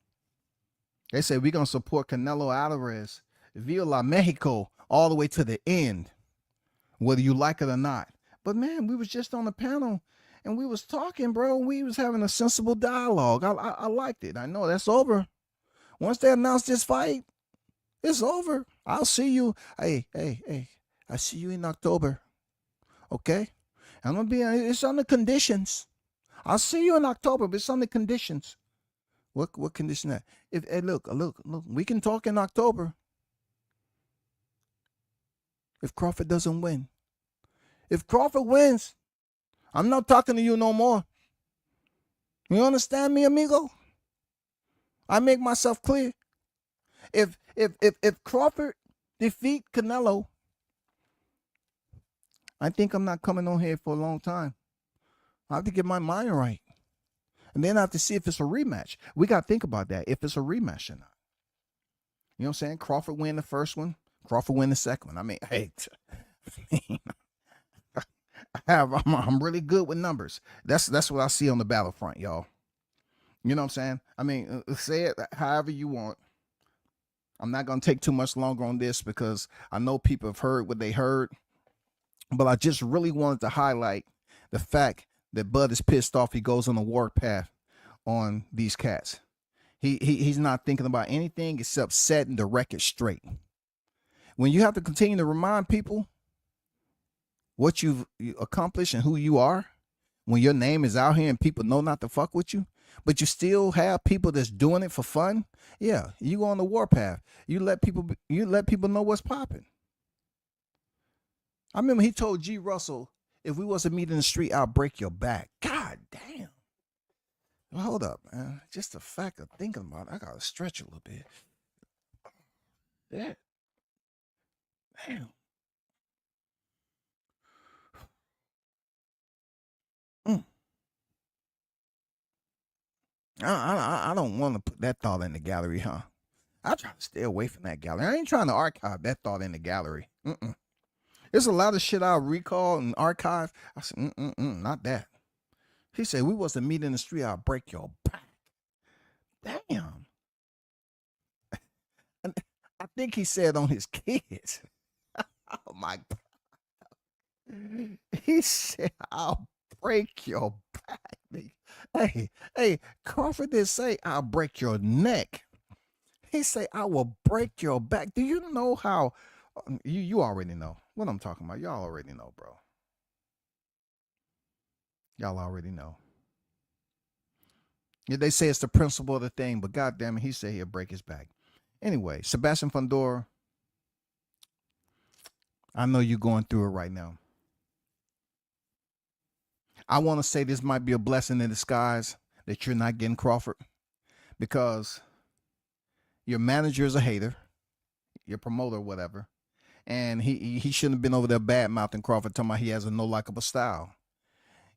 They say we're gonna support Canelo Alvarez, Villa Mexico, all the way to the end, whether you like it or not. But man, we was just on the panel and we was talking, bro. We was having a sensible dialogue. I liked it. I know that's over. Once they announce this fight, it's over. I'll see you. Hey. I see you in October. Okay? I'm gonna be. It's on the conditions. I'll see you in October, but it's on the conditions. What condition that? Look. We can talk in October. If Crawford doesn't win, if Crawford wins, I'm not talking to you no more. You understand me, amigo? I make myself clear. If Crawford defeat Canelo, I think I'm not coming on here for a long time. I have to get my mind right. And then I have to see if it's a rematch. We got to think about that, if it's a rematch or not. You know what I'm saying? Crawford win the first one. Crawford win the second one. I mean, hey, I'm really good with numbers. That's what I see on the battlefront, y'all. You know what I'm saying? I mean, say it however you want. I'm not going to take too much longer on this because I know people have heard what they heard. But I just really wanted to highlight the fact that Bud is pissed off. He goes on a warpath on these cats. He's not thinking about anything except setting the record straight. When you have to continue to remind people what you've accomplished and who you are, when your name is out here and people know not to fuck with you, but you still have people that's doing it for fun, yeah, you go on the warpath. You let people know what's popping. I remember he told G. Russell, if we was to meet in the street, I'll break your back. God damn. Well, hold up, man. Just the fact of thinking about it, I gotta stretch a little bit. Yeah. Damn. I don't want to put that thought in the gallery, huh? I try to stay away from that gallery. I ain't trying to archive that thought in the gallery. There's a lot of shit I'll recall and archive. I said, not that. He said, we was to meet in the street, I'll break your back. Damn. I think he said on his kids. Oh my God. He said, I'll break your back. Hey, Crawford didn't say I'll break your neck. He said, I will break your back. Do you know how you already know what I'm talking about? Y'all already know, bro. Y'all already know. Yeah, they say it's the principle of the thing, but goddamn it, he said he'll break his back. Anyway, Sebastian Fundora, I know you're going through it right now. I want to say this might be a blessing in disguise that you're not getting Crawford, because your manager is a hater, your promoter, whatever, and he shouldn't have been over there bad mouthing Crawford, talking about he has a no likable style.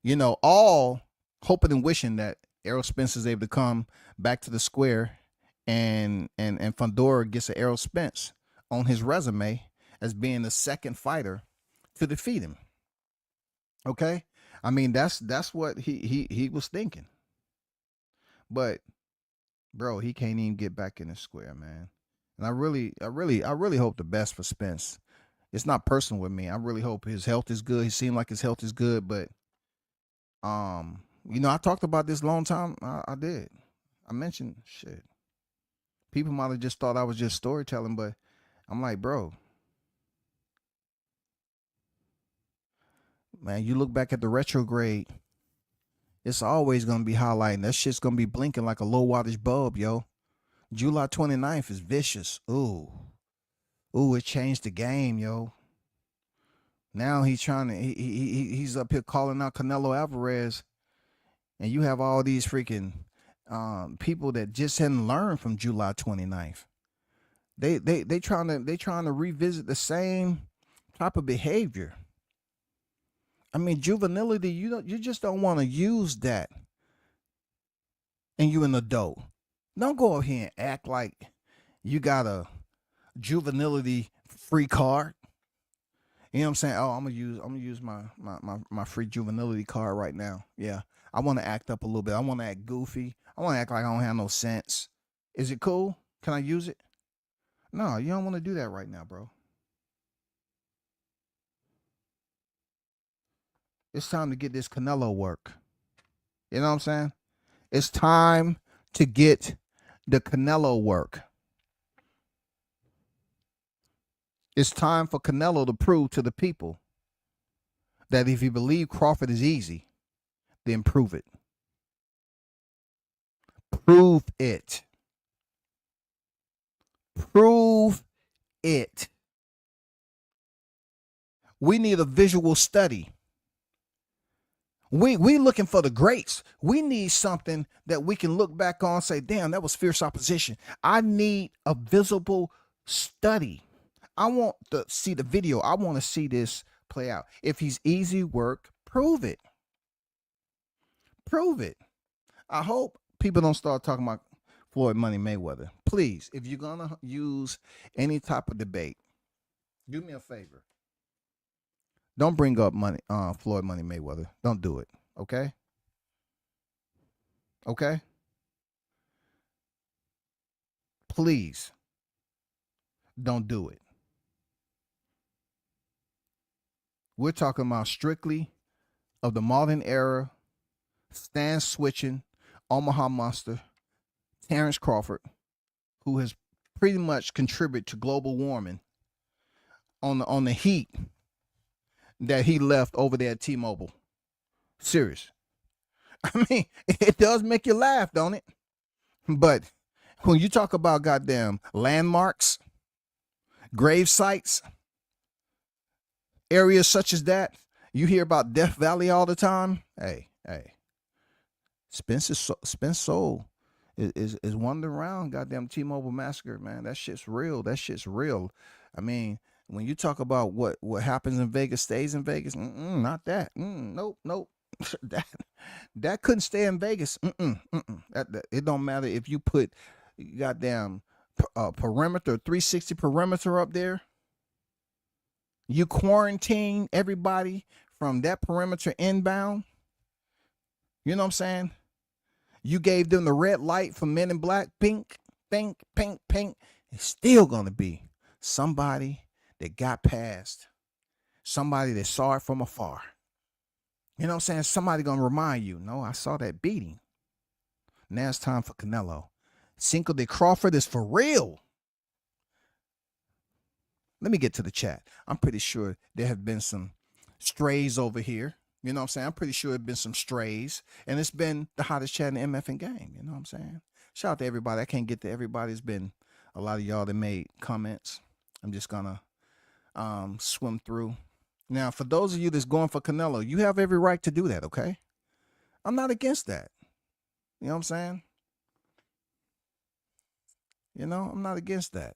You know, all hoping and wishing that Errol Spence is able to come back to the square, and Fundora gets an Errol Spence on his resume as being the second fighter to defeat him. Okay, I mean that's what he was thinking, but bro, he can't even get back in the square, man. And I really hope the best for Spence. It's not personal with me. I really hope his health is good. He seemed like his health is good, but you know, I talked about this a long time. I did. I mentioned shit. People might have just thought I was just storytelling, but I'm like, bro, man, you look back at the retrograde, it's always going to be highlighting. That shit's going to be blinking like a low wattage bulb, yo. July 29th is vicious. Ooh, it changed the game, yo. Now he's trying to, he's up here calling out Canelo Alvarez, and you have all these freaking people that just hadn't learned from July 29th. They trying to revisit the same type of behavior. I mean, juvenility, you just don't want to use that. And you an adult. Don't go over here and act like You got a juvenility free card. You know what I'm saying? Oh, I'm gonna use my free juvenility card right now. Yeah. I want to act up a little bit. I want to act goofy. I want to act like I don't have no sense. Is it cool? Can I use it? No, you don't want to do that right now, bro. It's time to get this Canelo work. You know what I'm saying? It's time to get the Canelo work. It's time for Canelo to prove to the people that if you believe Crawford is easy, then prove it. Prove it. Prove it. We need a visual study. We looking for the greats. We need something that we can look back on and say, damn, that was fierce opposition. I need a visible study. I want to see the video. I want to see this play out. If he's easy work, prove it. Prove it. I hope people don't start talking about Floyd Money Mayweather. Please, if you're going to use any type of debate, do me a favor. Don't bring up Floyd Money Mayweather. Don't do it. Okay? Okay? Please, don't do it. We're talking about strictly of the modern era, stand switching, Omaha Monster, Terrence Crawford, who has pretty much contributed to global warming on the heat that he left over there at T-Mobile. Serious. I mean, it does make you laugh, don't it? But when you talk about goddamn landmarks, grave sites, areas such as that, you hear about Death Valley all the time. Hey, Spence soul is wandering around goddamn T-Mobile massacre, man. That shit's real. That shit's real. I mean, when you talk about what happens in Vegas stays in Vegas, not that. Nope. that couldn't stay in Vegas. That it don't matter if you put goddamn perimeter 360 perimeter up there. You quarantine everybody from that perimeter inbound. You know what I'm saying? You gave them the red light for Men in Black, pink. It's still gonna be somebody that got past, somebody that saw it from afar. You know what I'm saying? Somebody gonna remind you, no, I saw that beating. Now it's time for Canelo. Cinco de Crawford is for real. Let me get to the chat. I'm pretty sure there have been some strays over here. You know what I'm saying? I'm pretty sure there have been some strays. And it's been the hottest chat in the MFing game. You know what I'm saying? Shout out to everybody. I can't get to everybody. It's been a lot of y'all that made comments. I'm just going to swim through. Now, for those of you that's going for Canelo, you have every right to do that, okay? I'm not against that. You know what I'm saying? You know, I'm not against that.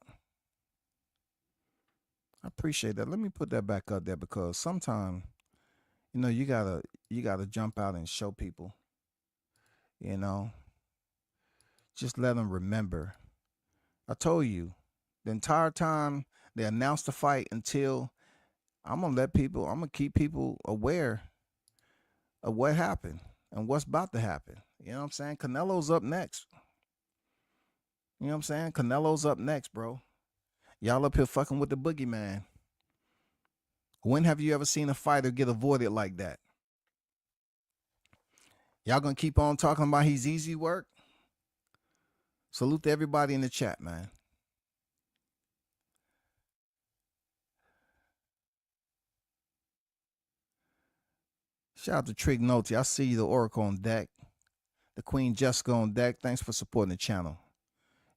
I appreciate that. Let me put that back up there because sometimes, you know, you gotta jump out and show people, you know, just let them remember. I told you the entire time they announced the fight until I'm gonna keep people aware of what happened and what's about to happen. You know what I'm saying? Canelo's up next. You know what I'm saying? Canelo's up next, bro. Y'all up here fucking with the boogeyman. When have you ever seen a fighter get avoided like that? Y'all gonna keep on talking about he's easy work? Salute to everybody in the chat, man. Shout out to Trig Noty. I see you, the Oracle on deck. The Queen Jessica on deck. Thanks for supporting the channel.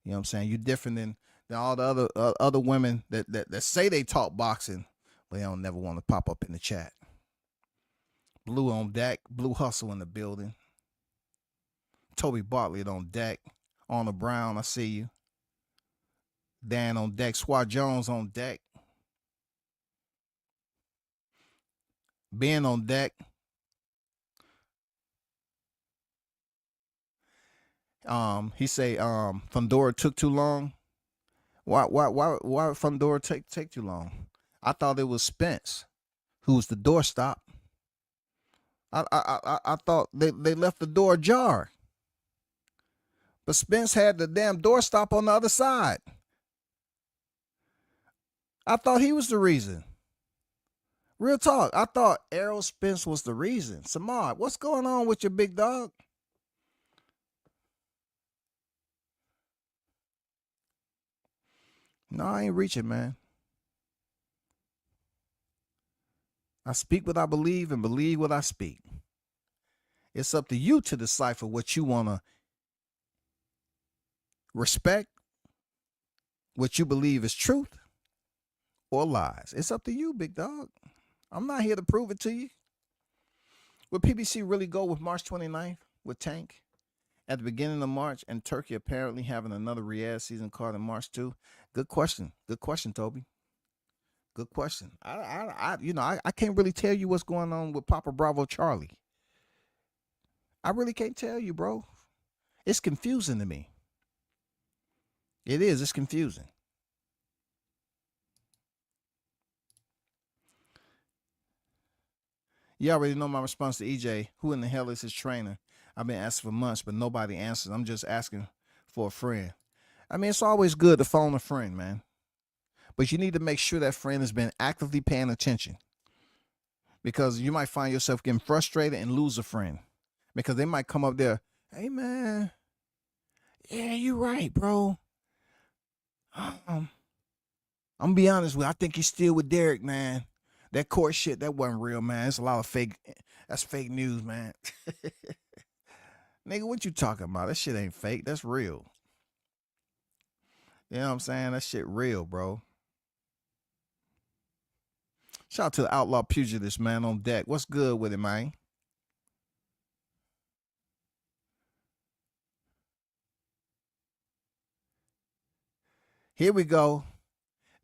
You know what I'm saying? You're different than all the other women that say they talk boxing, but they don't never want to pop up in the chat. Blue on deck. Blue Hustle in the building. Toby Bartlett on deck. Arnold Brown, I see you. Dan on deck. Swat Jones on deck. Ben on deck. He say Fundora took too long. Why would Fundora take too long? I thought it was Spence who was the doorstop. I thought they left the door ajar. But Spence had the damn doorstop on the other side. I thought he was the reason. Real talk. I thought Errol Spence was the reason. Samad, what's going on with your big dog? No, I ain't reaching, man. I speak what I believe and believe what I speak. It's up to you to decipher what you want to respect, what you believe is truth or lies. It's up to you, big dog. I'm not here to prove it to you. Will PBC really go with March 29th with Tank at the beginning of March and Turkey apparently having another Riyadh season card in March too? Good question. Good question, Toby. Good question. I can't really tell you what's going on with Papa Bravo Charlie. I really can't tell you, bro. It's confusing to me. It is. It's confusing. You already know my response to EJ. Who in the hell is his trainer? I've been asking for months, but nobody answers. I'm just asking for a friend. I mean, it's always good to phone a friend, man. But you need to make sure that friend has been actively paying attention. Because you might find yourself getting frustrated and lose a friend. Because they might come up there, hey, man. Yeah, you're right, bro. I'm going to be honest with you. I think he's still with Derek, man. That court shit, that wasn't real, man. It's a lot of fake. That's fake news, man. Nigga, what you talking about? That shit ain't fake. That's real. You know what I'm saying? That shit real, bro. Shout out to the Outlaw Pugilist, man, on deck. What's good with it, man? Here we go.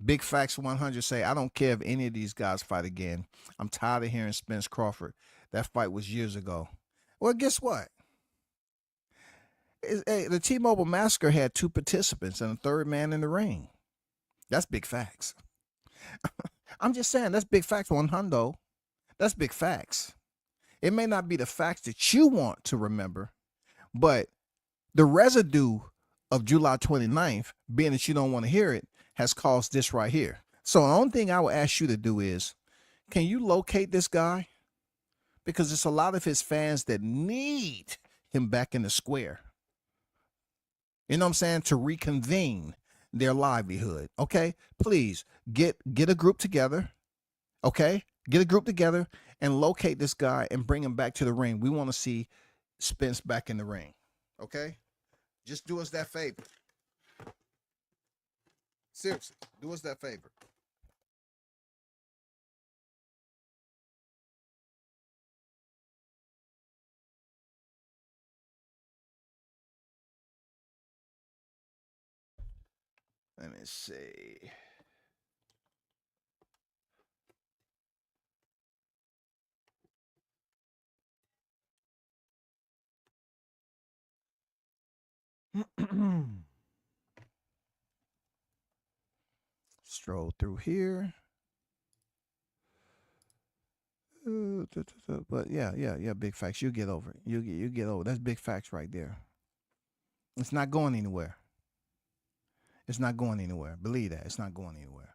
Big Facts 100 say, I don't care if any of these guys fight again. I'm tired of hearing Spence Crawford. That fight was years ago. Well, guess what? The T-Mobile Massacre had 2 participants and a third man in the ring. That's big facts. I'm just saying, that's big facts on Hundo. That's big facts. It may not be the facts that you want to remember, but the residue of July 29th, being that you don't want to hear it, has caused this right here. So the only thing I will ask you to do is, can you locate this guy? Because it's a lot of his fans that need him back in the square. You know what I'm saying? To reconvene their livelihood. Okay? Please get a group together. Okay? Get a group together and locate this guy and bring him back to the ring. We want to see Spence back in the ring. Okay? Just do us that favor. Seriously, do us that favor. Let me see. Stroll through here. But yeah, big facts. You get over it. You get over it. That's big facts right there. It's not going anywhere. It's not going anywhere. Believe that. It's not going anywhere.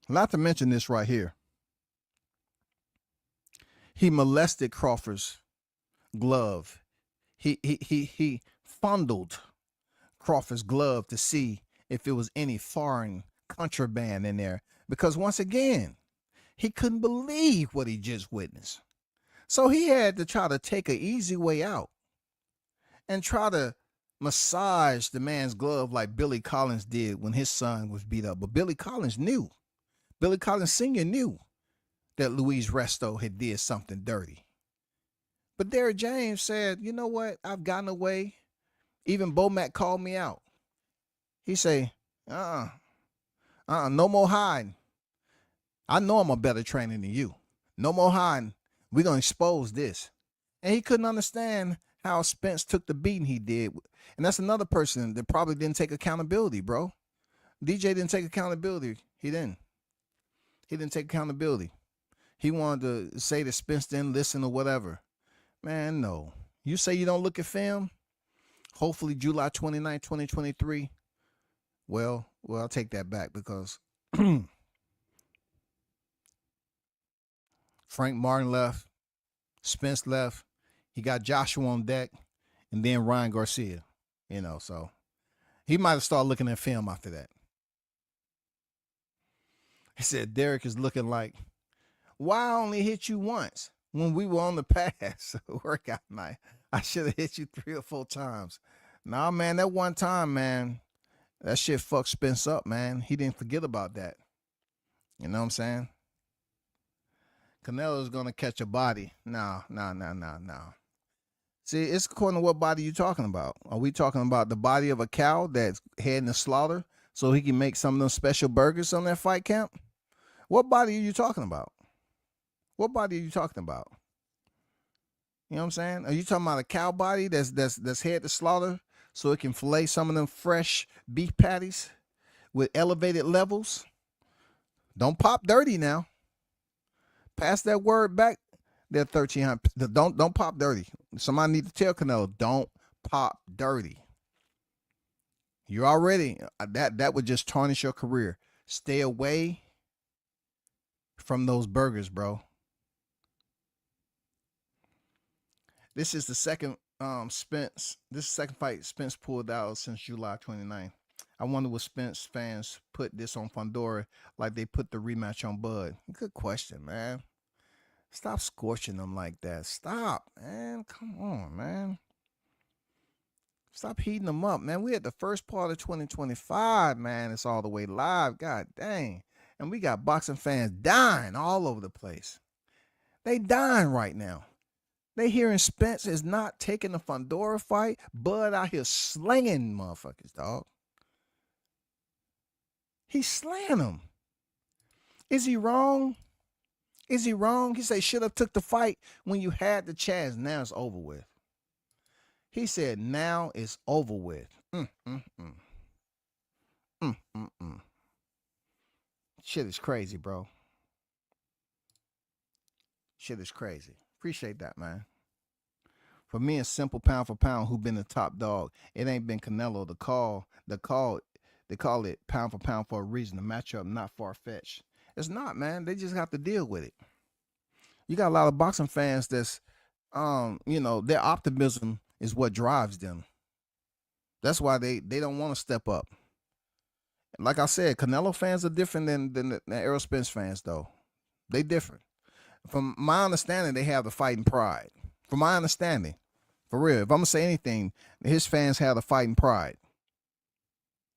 Not to mention this right here. He molested Crawford's glove. He fondled Crawford's glove to see if it was any foreign contraband in there. Because once again, he couldn't believe what he just witnessed. So he had to try to take an easy way out and try to massage the man's glove like Billy Collins did when his son was beat up. But Billy Collins knew. Billy Collins Sr. knew that Luis Resto had did something dirty. But Derrick James said, you know what? I've gotten away. Even Bomac called me out. He say, no more hiding. I know I'm a better trainer than you. No more hiding. We're going to expose this. And he couldn't understand how Spence took the beating he did. And that's another person that probably didn't take accountability, bro. DJ didn't take accountability. He didn't. He didn't take accountability. He wanted to say that Spence didn't listen or whatever. Man, no. You say you don't look at film? Hopefully July 29, 2023. Well, I'll take that back because Frank Martin left. Spence left. He got Joshua on deck. And then Ryan Garcia. So he might have started looking at film after that. He said, Derek is looking like, why I only hit you once when we were on the pass workout night? I should have hit you 3 or 4 times. Nah, man, that one time, man, that shit fucked Spence up, man. He didn't forget about that. You know what I'm saying? Canelo's going to catch a body. No. See, it's according to what body you're talking about. Are we talking about the body of a cow that's heading to slaughter so he can make some of those special burgers on that fight camp? What body are you talking about? What body are you talking about? You know what I'm saying? Are you talking about a cow body that's headed to slaughter so it can fillet some of them fresh beef patties with elevated levels? Don't pop dirty now. Pass that word back. They're 1,300. Don't pop dirty. Somebody need to tell Canelo, don't pop dirty. You're already that would just tarnish your career. Stay away from those burgers, bro. This is the second Spence. This is the second fight Spence pulled out since July 29th. I wonder will Spence fans put this on Fundora like they put the rematch on Bud? Good question, man. Stop scorching them like that. Stop, man. Come on, man. Stop heating them up, man. We at the first part of 2025, man. It's all the way live. God dang. And we got boxing fans dying all over the place. They dying right now. They hearing Spence is not taking the Fundora fight. Bud out here slinging motherfuckers, dog. He's slaying them. Is he wrong? Is he wrong? He said, should have took the fight when you had the chance. Now it's over with. He said, now it's over with. Shit is crazy, bro. Shit is crazy. Appreciate that, man. For me, it's simple pound for pound who been the top dog. It ain't been Canelo. They call it pound for pound for a reason. The matchup not far-fetched. It's not, man. They just have to deal with it. You got a lot of boxing fans that's, their optimism is what drives them. That's why they don't want to step up. Like I said, Canelo fans are different than the Errol Spence fans, though. They different. From my understanding, they have the fighting pride. From my understanding, for real, if I'm going to say anything, his fans have the fighting pride.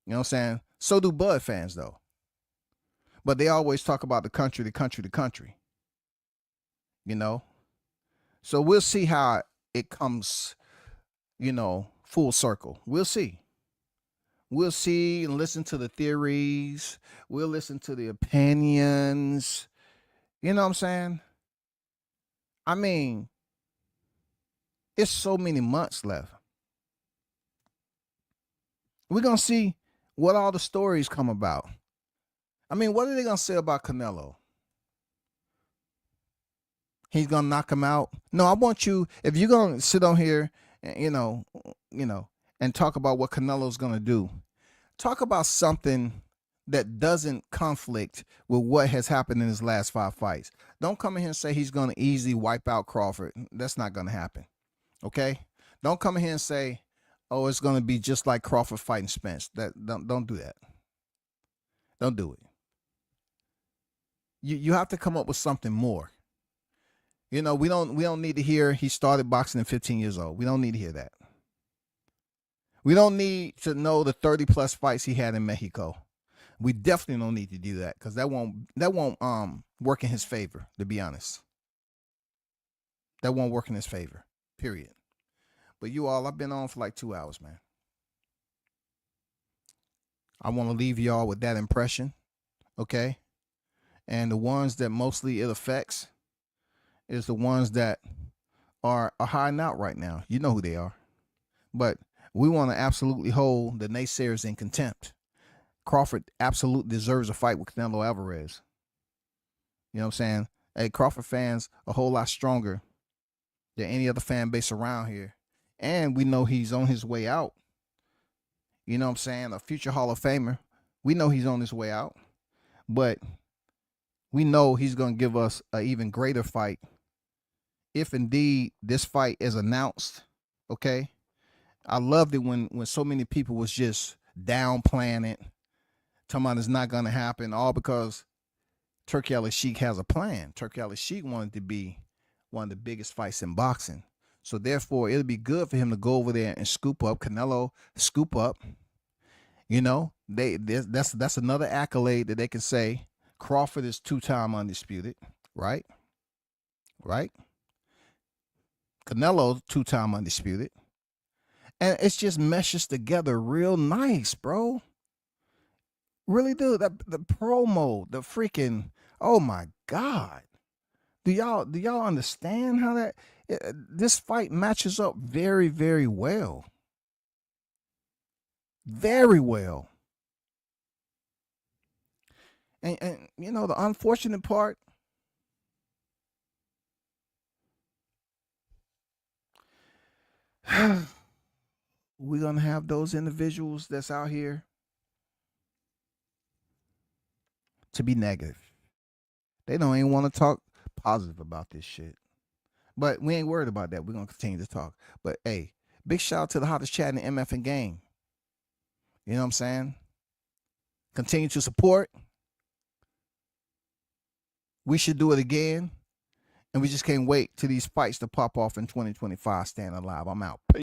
You know what I'm saying? So do Bud fans, though. But they always talk about the country. So we'll see how it comes, full circle. We'll see. We'll see and listen to the theories. We'll listen to the opinions. You know what I'm saying? I mean, it's so many months left. We're going to see what all the stories come about. I mean, what are they going to say about Canelo? He's going to knock him out? No, I want you, if you're going to sit on here, and, and talk about what Canelo's going to do, talk about something that doesn't conflict with what has happened in his last 5 fights. Don't come in here and say he's going to easily wipe out Crawford. That's not going to happen. Okay? Don't come in here and say, oh, it's going to be just like Crawford fighting Spence. Don't do that. Don't do it. You have to come up with something more. We don't need to hear he started boxing at 15 years old. We don't need to hear that. We don't need to know the 30+ fights he had in Mexico. We definitely don't need to do that because that won't work in his favor, to be honest. That won't work in his favor. Period. But you all, I've been on for like 2 hours, man. I want to leave y'all with that impression. Okay? And the ones that mostly it affects is the ones that are hiding out right now. You know who they are. But we want to absolutely hold the naysayers in contempt. Crawford absolutely deserves a fight with Canelo Alvarez. You know what I'm saying? Hey, Crawford fans a whole lot stronger than any other fan base around here. And we know he's on his way out. You know what I'm saying? A future Hall of Famer. We know he's on his way out. But we know he's going to give us an even greater fight if indeed this fight is announced. Okay? I loved it when so many people was just downplaying it, talking about it's not going to happen, all because Turki Al-Sheikh has a plan. Turki Al-Sheikh wanted to be one of the biggest fights in boxing. So therefore, it'll be good for him to go over there and scoop up. Canelo scoop up. You know, that's another accolade that they can say. Crawford is 2-time undisputed, right? Right? Canelo 2-time undisputed. And it's just meshes together real nice, bro. Really do. The promo, the freaking, oh my God. Do y'all understand how this fight matches up very, very well? Very well. And you know, the unfortunate part, we're going to have those individuals that's out here to be negative. They don't even want to talk positive about this shit. But we ain't worried about that. We're going to continue to talk. But hey, big shout out to the hottest chat in the MF and game. You know what I'm saying? Continue to support. We should do it again. And we just can't wait till these fights to pop off in 2025. Staying alive. I'm out. Peace.